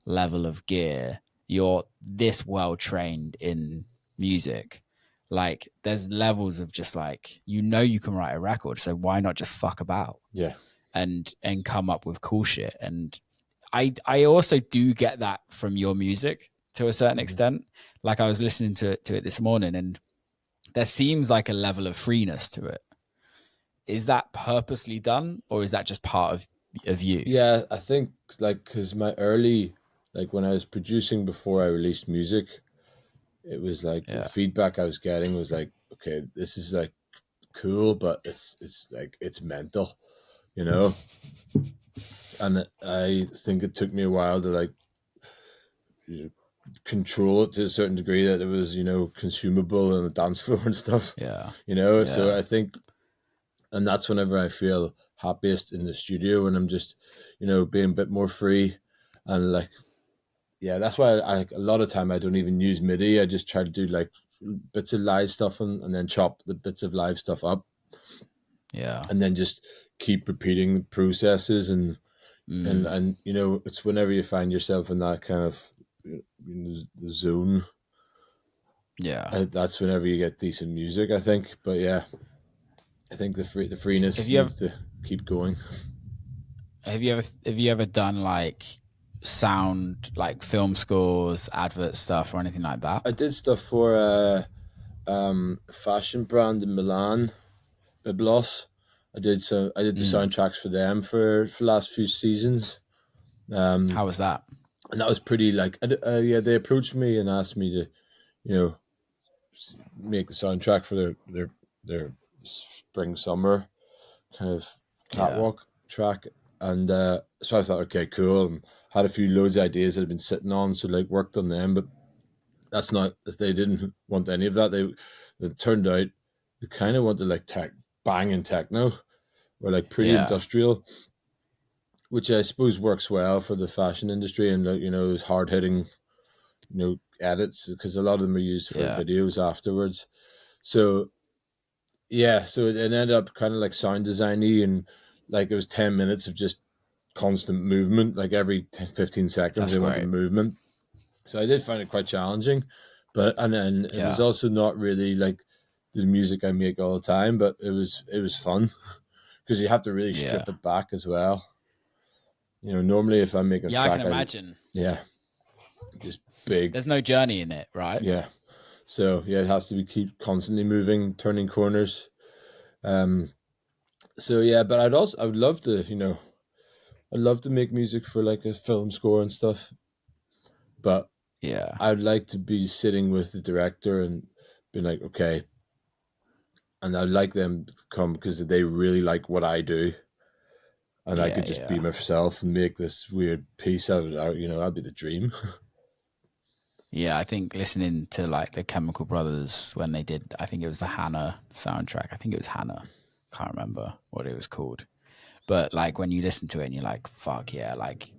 level of gear, you're this well trained in music, like there's levels of just like, you can write a record, so why not just fuck about? Yeah, and come up with cool shit. And I also do get that from your music to a certain Mhm. extent. Like I was listening to it this morning, and there seems like a level of freeness to it. Is that purposely done, or is that just part of you? Yeah, I think like because my early, like when I was producing before I released music, it was like the Yeah. feedback I was getting was like, okay, this is like cool, but it's like it's mental, you know. And I think it took me a while to like you know, control it to a certain degree that it was consumable on the dance floor and stuff, Yeah. So Yeah. I think, and that's whenever I feel happiest in the studio when I'm just being a bit more free and like yeah, that's why a lot of time I don't even use MIDI. I just try to do like bits of live stuff and then chop the bits of live stuff up Yeah. and then just keep repeating the processes and Mm, and it's whenever you find yourself in that kind of the zone. yeah. That's whenever you get decent music, I think. But yeah, I think the freeness Have you ever needs to keep going. have you ever done like sound, like film scores, advert stuff, or anything like that? I did stuff for a fashion brand in Milan, Biblos. I did the Mm. soundtracks for them for the last few seasons. How was that? And that was pretty like yeah, they approached me and asked me to you know make the soundtrack for their spring summer kind of Yeah. catwalk track. And so I thought, okay, cool. And had a few loads of ideas that I'd been sitting on, so like worked on them. But that's not, they didn't want any of that. It turned out they kind of wanted like tech, banging techno or like pretty Yeah. industrial, which I suppose works well for the fashion industry and like, those hard hitting, edits because a lot of them are used for Yeah. videos afterwards. So yeah, so it ended up kind of like sound designy and like it was 10 minutes of just constant movement, like every 15 seconds That's they wanted great. movement. So I did find it quite challenging, but and then it was Yeah. also not really like the music I make all the time, but it was fun because you have to really Yeah. strip it back as well. Normally if I'm making a Yeah, I can track, imagine. yeah, just big, There's no journey in it, right? yeah. So yeah, it has to be keep constantly moving, turning corners. Um, so yeah, but I would love to, I'd love to make music for like a film score and stuff, but Yeah. I'd like to be sitting with the director and being like, okay, and I'd like them to come because they really like what I do, and I Yeah. could just be Yeah. myself and make this weird piece out of it. That'd be the dream. Yeah. I think listening to like the Chemical Brothers when they did, I think it was the Hannah soundtrack. I think it was Hannah. Can't remember what it was called. But like when you listen to it and you're like, fuck yeah, like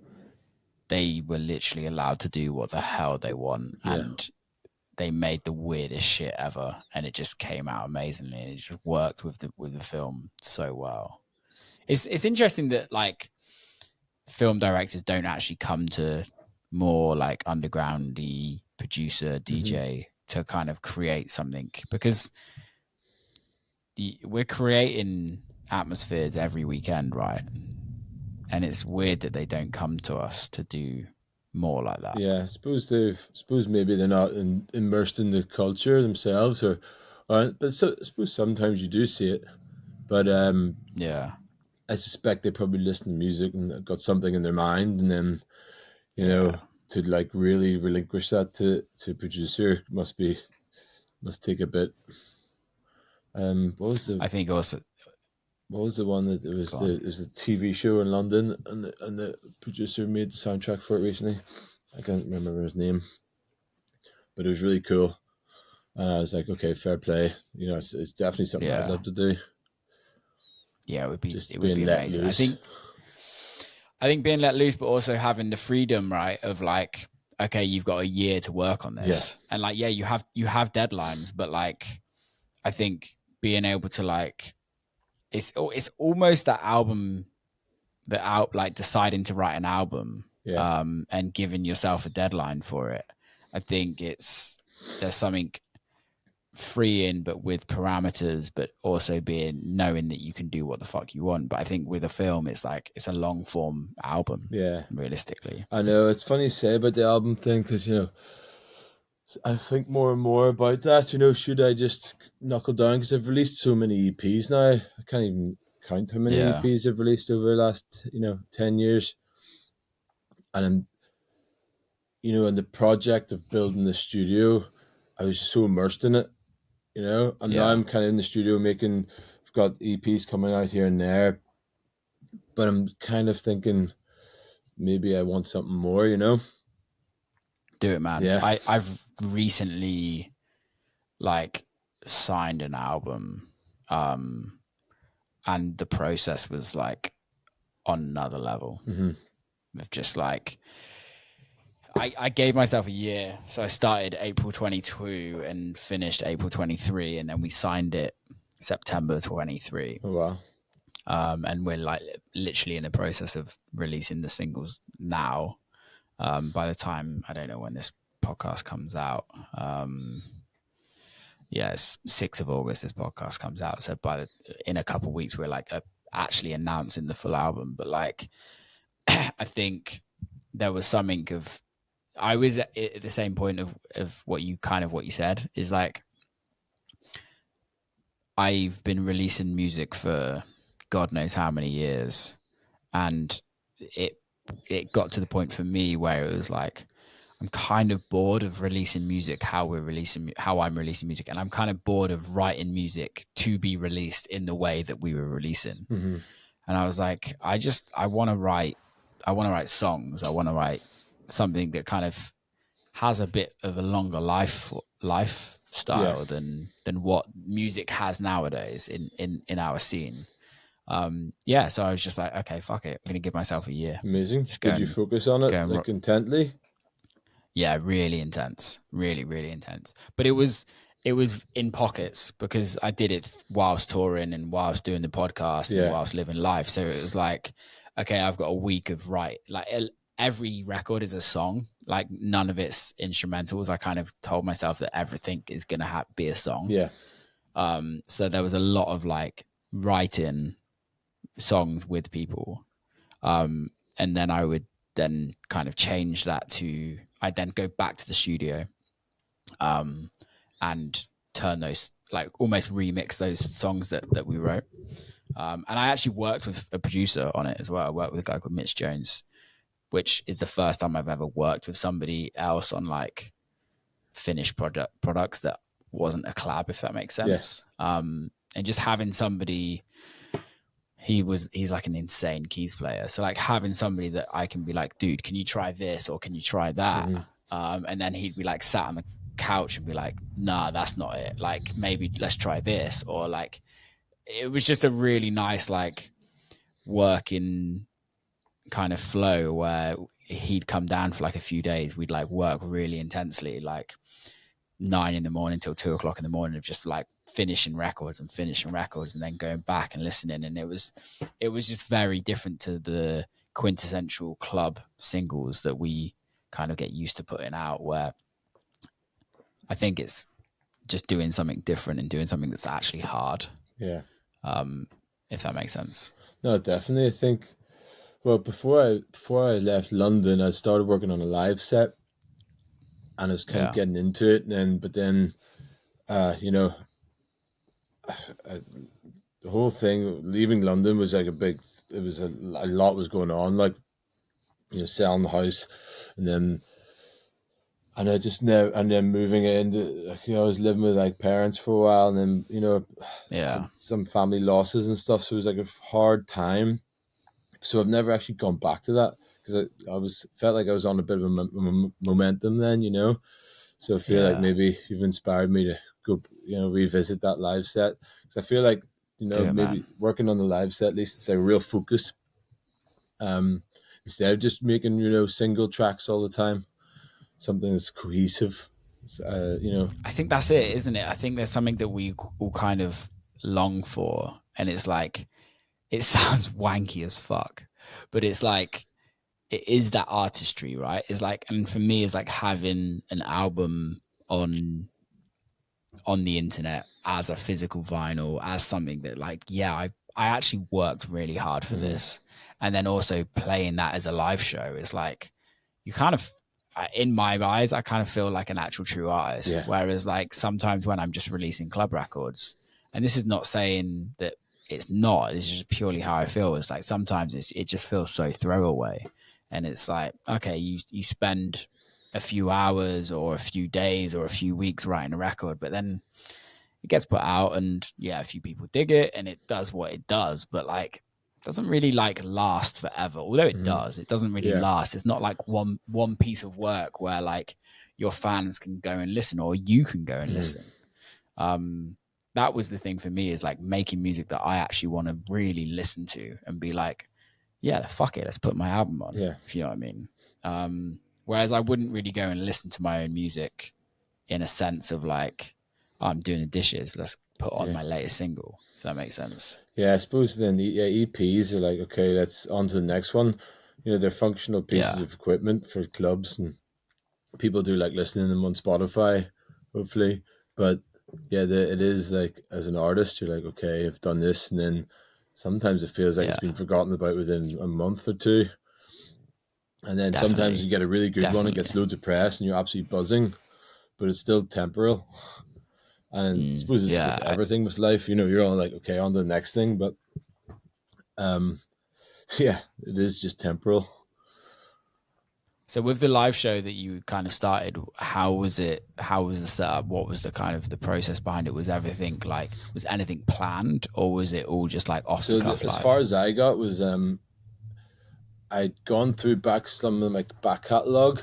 they were literally allowed to do what the hell they want, Yeah. and they made the weirdest shit ever, and it just came out amazingly, and it just worked with the film so well. It's interesting that like film directors don't actually come to more like undergroundy producer Hmm. DJ to kind of create something, because we're creating atmospheres every weekend, right? And it's weird that they don't come to us to do more like that. Yeah, suppose maybe they're not immersed in the culture themselves, but I suppose sometimes you do see it. But Yeah, I suspect they probably listen to music and they've got something in their mind, and then yeah. to like really relinquish that to producer must take a bit. What was the I think also, what was the one that go on. it was a TV show in London and the producer made the soundtrack for it recently. I can't remember his name, but it was really cool. And I was like, okay, fair play. It's definitely something I'd Yeah, love to do. yeah. Just It would be being let amazing. loose. I think being let loose, but also having the freedom, right? Of like, okay, you've got a year to work on Yeah, this, and like, yeah, you have deadlines, but like, I think being able to like, it's almost that album, that out like deciding to write an album, yeah, and giving yourself a deadline for it. I think it's there's something freeing, but with parameters, but also being knowing that you can do what the fuck you want. But I think with a film, it's like it's a long form album. Yeah, Realistically, I know it's funny you say about the album thing because I think more and more about that. Should I just knuckle down because I've released so many EPs now? I can't even count how many yeah, EPs I've released over the last 10 years, and I'm in the project of building the studio. I was just so immersed in it, and now yeah. I'm kind of in the studio making. I've got EPs coming out here and there, but I'm kind of thinking maybe I want something more. Do it, man. Yeah. I've recently like signed an album, and the process was like on another level. Mm-hmm. Of just like I gave myself a year. So I started April 22 and finished April 23, and then we signed it September 23. Oh wow. And we're like literally in the process of releasing the singles now. By the time, I don't know when this podcast comes out. Yeah, it's 6th of August this podcast comes out. So in a couple of weeks, we're like actually announcing the full album. But like, I think there was something of, I was at the same point of what you said is like, I've been releasing music for God knows how many years, and it it got to the point for me where it was like, I'm kind of bored of releasing music how I'm releasing music, and I'm kind of bored of writing music to be released in the way that we were releasing. Mm-hmm. And I was like, I want to write songs. I want to write something that kind of has a bit of a longer Yeah. lifestyle than what music has nowadays in our scene. Yeah, so I was just like, okay, fuck it, I'm gonna give myself a year. Amazing. Just Did you focus on it like intently? Yeah, really intense, really intense. But it was in pockets because I did it whilst touring and whilst doing the podcast and Yeah. whilst living life. So it was like, okay, I've got a week of every record is a song. Like none of it's instrumentals. I kind of told myself that everything is gonna be a song. Yeah. So there was a lot of like writing songs with people, and then I would then kind of change that to I'd then go back to the studio, and turn those like almost remix those songs that we wrote. And I actually worked with a producer on it as well. I worked with a guy called Mitch Jones, which is the first time I've ever worked with somebody else on like finished products that wasn't a collab, if that makes sense. Yeah. And just having somebody, he's like an insane keys player. So like having somebody that I can be like, dude, can you try this or can you try that? Mm-hmm. And then he'd be like sat on the couch and be like, nah, that's not it. Like maybe let's try this. Or like, it was just a really nice like working kind of flow where he'd come down for like a few days. We'd like work really intensely, like 9 a.m. till 2 o'clock in the morning of just like finishing records and then going back and listening. And it was just very different to the quintessential club singles that we kind of get used to putting out, where I think it's just doing something different and doing something that's actually hard. Yeah. If that makes sense. No, definitely. I think. Well, before I left London, I started working on a live set, and I was kind of getting into it. But then, the whole thing leaving London was like it was a lot was going on, like selling the house, and I just never, and then moving into, I was living with like parents for a while, and then had some family losses and stuff, so it was like a hard time. So I've never actually gone back to that because I felt like I was on a bit of a momentum then, So I feel like maybe you've inspired me to go, revisit that live set, because I feel like maybe working on the live set, at least it's a real focus, instead of just making single tracks all the time, something that's cohesive. I think that's it, isn't it? I think there's something that we all kind of long for, and it's like, it sounds wanky as fuck, but it's like, it is that artistry, right? It's like, and for me, it's like having an album on on the internet as a physical vinyl, as something that like, yeah, I actually worked really hard for Mm-hmm. this. And then also playing that as a live show is like, you kind of, in my eyes, I kind of feel like an actual true artist. Yeah. Whereas like sometimes when I'm just releasing club records, and this is not saying that it's not, it's just purely how I feel. It's like sometimes it just feels so throwaway. And it's like, okay, you spend a few hours or a few days or a few weeks writing a record, but then it gets put out and yeah, a few people dig it and it does what it does, but like doesn't really like last forever. Although Mm-hmm. it doesn't really Yeah. last. It's not like one piece of work where like your fans can go and listen or you can go and Mm-hmm. listen. That was the thing for me, is like making music that I actually want to really listen to and be like, yeah, fuck it, let's put my album on, Yeah. if you know what I mean. Whereas I wouldn't really go and listen to my own music in a sense of like, oh, I'm doing the dishes, let's put on Yeah. my latest single, if that makes sense. Yeah, I suppose then EPs are like, okay, let's on to the next one. You know, they're functional pieces Yeah, of equipment for clubs, and people do like listening to them on Spotify, hopefully. But yeah, it is like, as an artist, you're like, okay, I've done this, and then sometimes it feels like it's yeah, been forgotten about within a month or two. And then sometimes definitely, you get a really good one, it definitely. gets loads of press, and you're absolutely buzzing, but it's still temporal. And I suppose it's with Yeah. everything with life, you know, you're all like, okay, on to the next thing. But um, yeah, it is just temporal. So with the live show that you kind of started, how was it? How was the setup? What was the kind of the process behind it? Was everything like, was anything planned or was it all just like off the So cuff as far live? as I got was I'd gone through back some of my back catalog.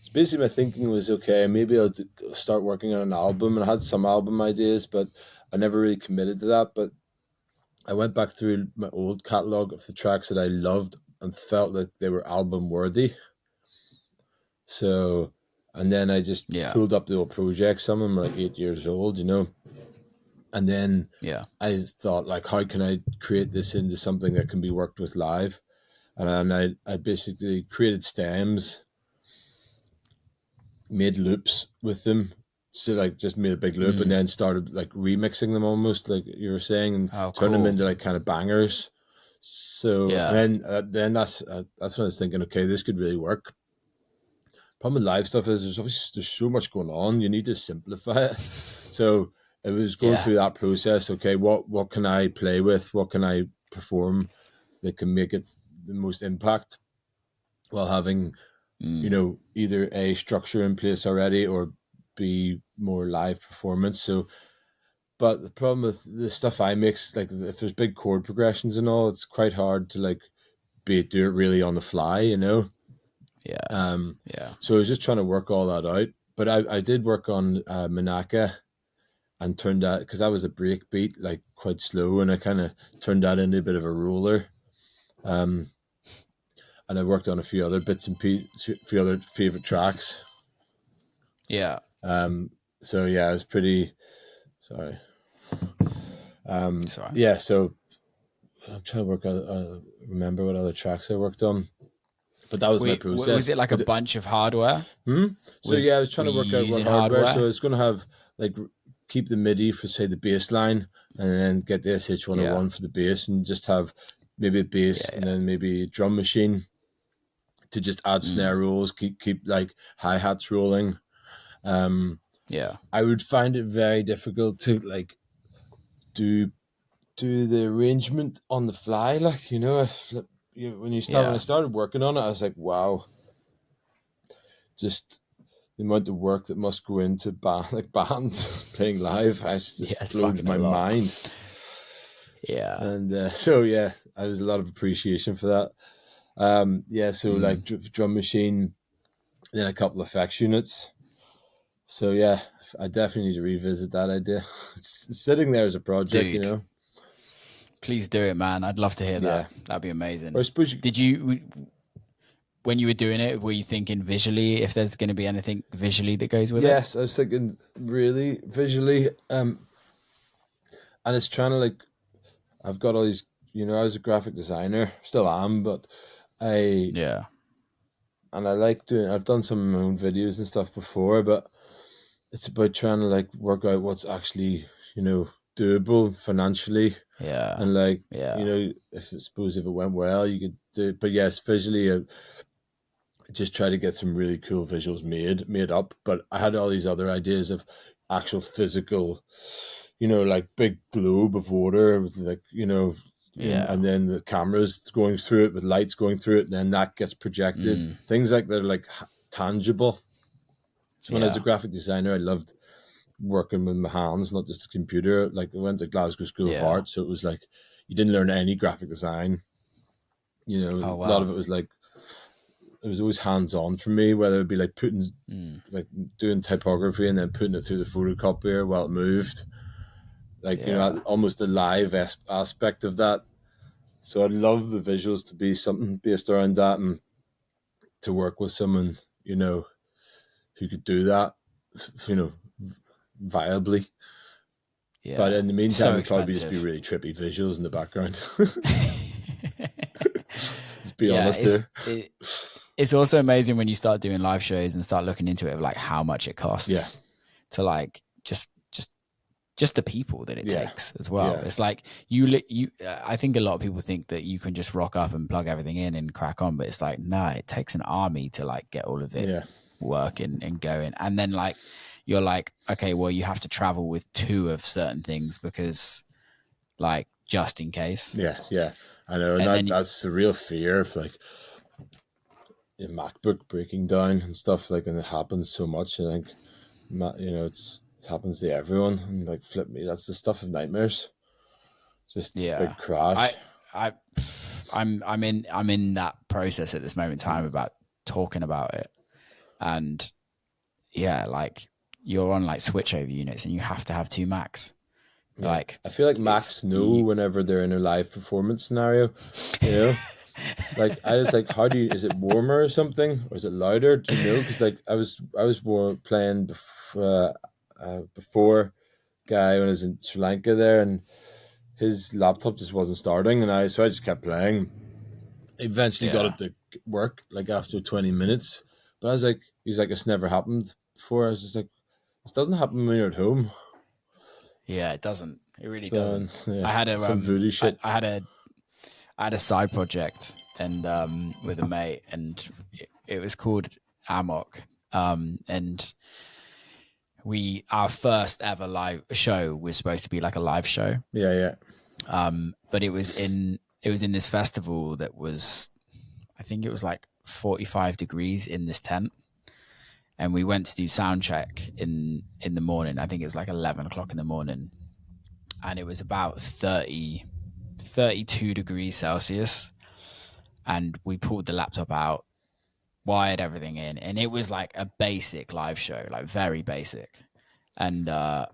So basically, my thinking was, okay, maybe I'll start working on an album, and I had some album ideas, but I never really committed to that. But I went back through my old catalog of the tracks that I loved and felt like they were album worthy. So, and then I just Yeah, pulled up the old projects. Some of them were like 8 years old, you know. And then yeah, I thought, like, how can I create this into something that can be worked with live? And I basically created stems, made loops with them. So like just made a big loop and then started like remixing them almost like you were saying, and oh, turn them cool. into like kind of bangers. So Yeah, and then that's when I was thinking, okay, this could really work. Problem with live stuff is there's so much going on. You need to simplify it. So it was going yeah, through that process. Okay, what can I play with? What can I perform that can make it the most impact while having, you know, either a structure in place already or be more live performance. So, but the problem with the stuff I mix, like if there's big chord progressions and all, it's quite hard to like do it really on the fly, you know. yeah, Um, yeah. so I was just trying to work all that out. But I did work on Manaka and turned that, because that was a break beat, like quite slow, and I kind of turned that into a bit of a roller. Um, and I worked on a few other bits and pieces, a few other favorite tracks. Yeah. Um, so yeah, I was pretty sorry. Sorry. Yeah, so I'm trying to work out, remember what other tracks I worked on, but that was my Was process. it like a But bunch of hardware? so yeah, I was Were trying to work you out what using hardware. So I hardware? was going to have like keep the MIDI for say the bass line, and then get the Yeah, SH-101 for the bass, and just have maybe a bass yeah, and yeah. then maybe a drum machine to just add snare rolls, keep like hi hats rolling. Um, Yeah, I would find it very difficult to like do the arrangement on the fly, like, you know. When I yeah. started working on it, I was like, wow, just the amount of work that must go into like bands playing live, it Yeah, just it's blows fucking a my lot. mind. Yeah. And so yeah, I was a lot of appreciation for that. Yeah, so like drum machine, then a couple of effects units. So yeah, I definitely need to revisit that idea. It's sitting there as a project, you Dude, know. please do it, man. I'd love to hear that. Yeah, That'd be or I amazing. suppose Did you, when you were doing it, were you thinking visually, if there's going to be anything visually that goes with it? yes, I was thinking really visually, and it's trying to like, I've got all these, you know, I was a graphic designer, still am, but I Yeah. and I like doing. I've done some of my own videos and stuff before, but it's about trying to like work out what's actually, doable financially, Yeah. and like, Yeah. if suppose if it went well, you could do it. But yes, visually, just try to get some really cool visuals made up. But I had all these other ideas of actual physical, like big globe of water with like, Yeah. and then the cameras going through it with lights going through it, and then that gets projected. Mm, Things like that are like tangible. So when I was a yeah. graphic designer, I loved working with my hands, not just the computer. Like I went to Glasgow School of Yeah. Art, so it was like you didn't learn any graphic design. Oh A lot wow. of it was like it was always hands on for me, whether it be like Mm, like doing typography and then putting it through the photocopier while it moved, like yeah. almost the live aspect of that. So I'd love the visuals to be something based around that, and to work with someone who could do that, you know, viably. But Yeah. in the meantime, So it'd probably just be expensive. really trippy visuals in the background. Let's be Yeah, honest here. it's also amazing when you start doing live shows and start looking into it of like how much it Yeah, costs to like just the people that it yeah, takes as well. yeah, It's like I think a lot of people think that you can just rock up and plug everything in and crack on, but it's like no, it takes an army to like get all of it yeah, working and going. And then like you're like, okay, well you have to travel with two of certain things because like just in case. yeah, yeah. I know, and And then that's the real fear of like your MacBook breaking down and stuff. Like, and it happens so much. I think, it happens to everyone. And like, flip me, that's the stuff of nightmares. Just yeah, big crash. I I I'm in that process at this moment in time about talking about it. And yeah, like you're on like switchover units and you have to have two Macs. Yeah, Like I feel like it's Macs know you. whenever they're in a live performance scenario. You know, like I was like, how do you? Is it warmer or something, or is it louder? Do you know? Because like I was more playing before guy when I was in Sri Lanka there, and his laptop just wasn't starting, and I just kept playing. Eventually got Yeah, it to work like after 20 minutes, but I was like, he's like, it's never happened before. I was just like, this doesn't happen when you're at home. yeah, it doesn't. It really So doesn't. yeah, I had a some voodoo shit. I had a side project and with a mate and it was called Amok. And our first ever live show was supposed to be like a live show. Yeah, yeah, But it was in this festival that was, I think it was like 45 degrees in this tent. And we went to do sound check in the morning. I think it was like 11 o'clock in the morning. And it was about 32 degrees Celsius. And we pulled the laptop out, wired everything in. And it was like a basic live show, like very basic. And the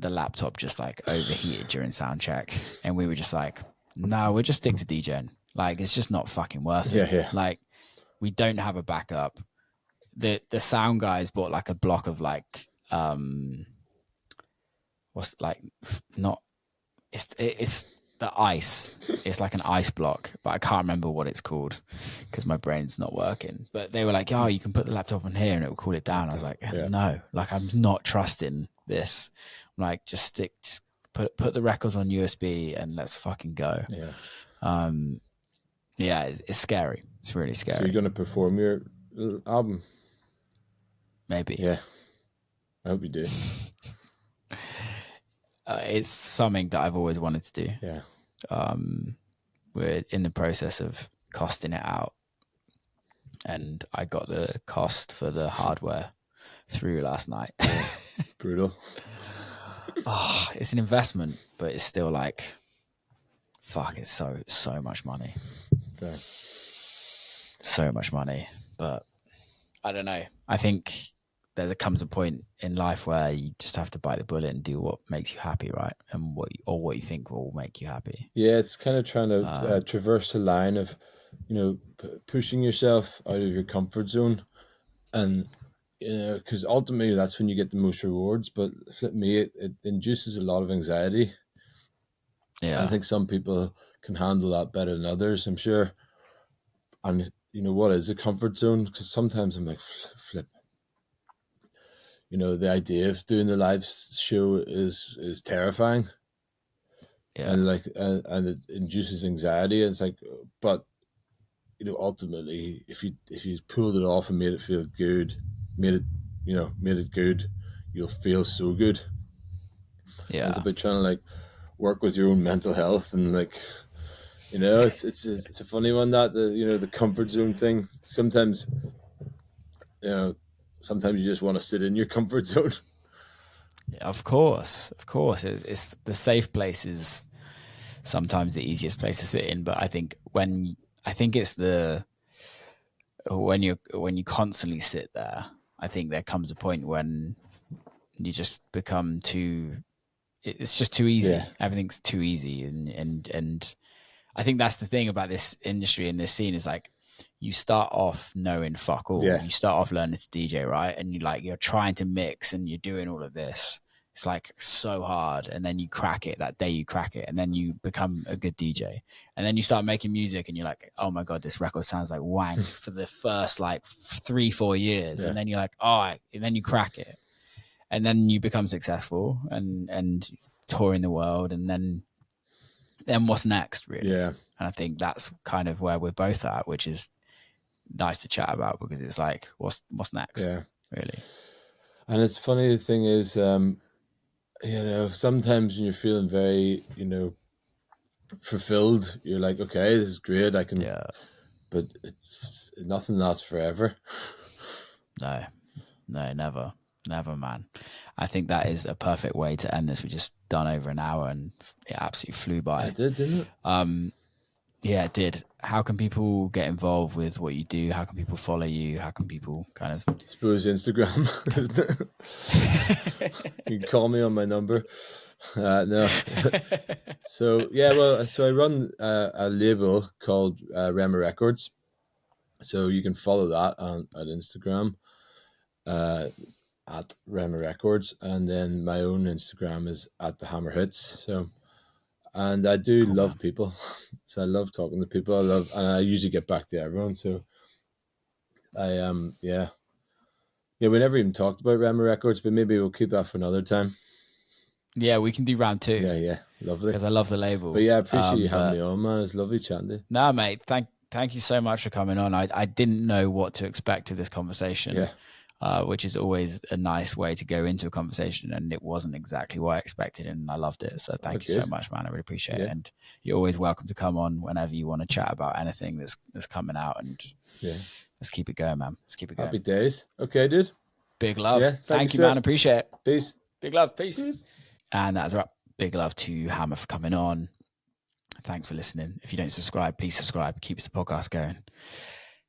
laptop just like overheated during sound check. And we were just like, no, we'll just stick to DJing. Like, it's just not fucking worth yeah, it. yeah. Like, we don't have a backup. The sound guys bought like a block of like what's like not it's the ice. It's like an ice block, but I can't remember what it's called because my brain's not working. But they were like, "Oh, you can put the laptop on here and it will cool it down." I was like, Yeah, "No, like I'm not trusting this. I'm like, just put the records on USB and let's fucking go." yeah. Um, yeah, it's scary. It's really So you're scary. gonna perform your album? Maybe Yeah, I hope you do. it's something that I've always wanted to do. Yeah, We're in the process of costing it out, and I got the cost for the hardware through last night. yeah. Brutal. Oh, it's an investment, but it's still like, fuck, it's so much money. Okay. So much money. But I don't know. I think comes a point in life where you just have to bite the bullet and do what makes you happy, right? And what you think will make you happy. Yeah, it's kind of trying to traverse the line of, pushing yourself out of your comfort zone, and because ultimately that's when you get the most rewards. But flip me, it induces a lot of anxiety. I Yeah. think some people can handle that better than others, I'm sure. And what is a comfort zone? Because sometimes I'm like, flip, the idea of doing the live show is terrifying. Yeah. And and it induces anxiety. And it's like, but ultimately, if you pulled it off and made it feel good, made it good, you'll feel so good. Yeah. It's about trying to like work with your own mental health, and like, it's a funny one, that the comfort zone thing. Sometimes you just want to sit in your comfort zone. Of course. It's the safe place is sometimes the easiest place to sit in, but I think it's when you constantly sit there, I think there comes a point when you just become too. It's just too easy. Yeah. Everything's too easy, and I think that's the thing about this industry and this scene is like you start off knowing fuck all. Yeah. You start off learning to DJ, right? And you're trying to mix and you're doing all of this. It's like so hard, and then you crack it that day. You crack it, and then you become a good DJ, and then you start making music, and you're like, "Oh my god, this record sounds like wank" for the first like 3-4 years, Yeah. and then you're like, "Oh," and then you crack it, and then you become successful and touring the world, and then what's next, really? Yeah. And I think that's kind of where we're both at, which is nice to chat about because it's like, what's next, Yeah. really? And it's funny, the thing is, sometimes when you're feeling very, fulfilled, you're like, okay, this is great. I can, Yeah. but it's nothing lasts forever. No, never, man. I think that is a perfect way to end this. We just done over an hour and it absolutely flew by. It did, didn't it? Yeah, it did. How can people get involved with what you do? How can people follow you? How can people kind of... I suppose Instagram, isn't it? You can call me on my number. No. So I run a label called Rema Records. So you can follow that at Instagram at Rema Records, and then my own Instagram is at the Hammer Hits. So, and I do Cool, love man. people, so I love talking to people. And I usually get back to everyone. So I we never even talked about Rema Records, but maybe we'll keep that for another time. Yeah, we can do round 2. Yeah, lovely. Because I love the label. But yeah, I appreciate you having me on, man. It's lovely chatting to you. No, mate. Thank you so much for coming on. I didn't know what to expect of this conversation. Yeah. Which is always a nice way to go into a conversation, and it wasn't exactly what I expected, and I loved it. So thank you so much, man. I really appreciate it, and you're always welcome to come on whenever you want to chat about anything that's coming out, and let's keep it going, man. Let's keep it going. Happy days. Okay, dude. Big love. Yeah, thank you, man. Appreciate it. Peace. Big love. Peace. And that's right. Big love to Hammer for coming on. Thanks for listening. If you don't subscribe, please subscribe. Keeps the podcast going.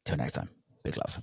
Till next time. Big love.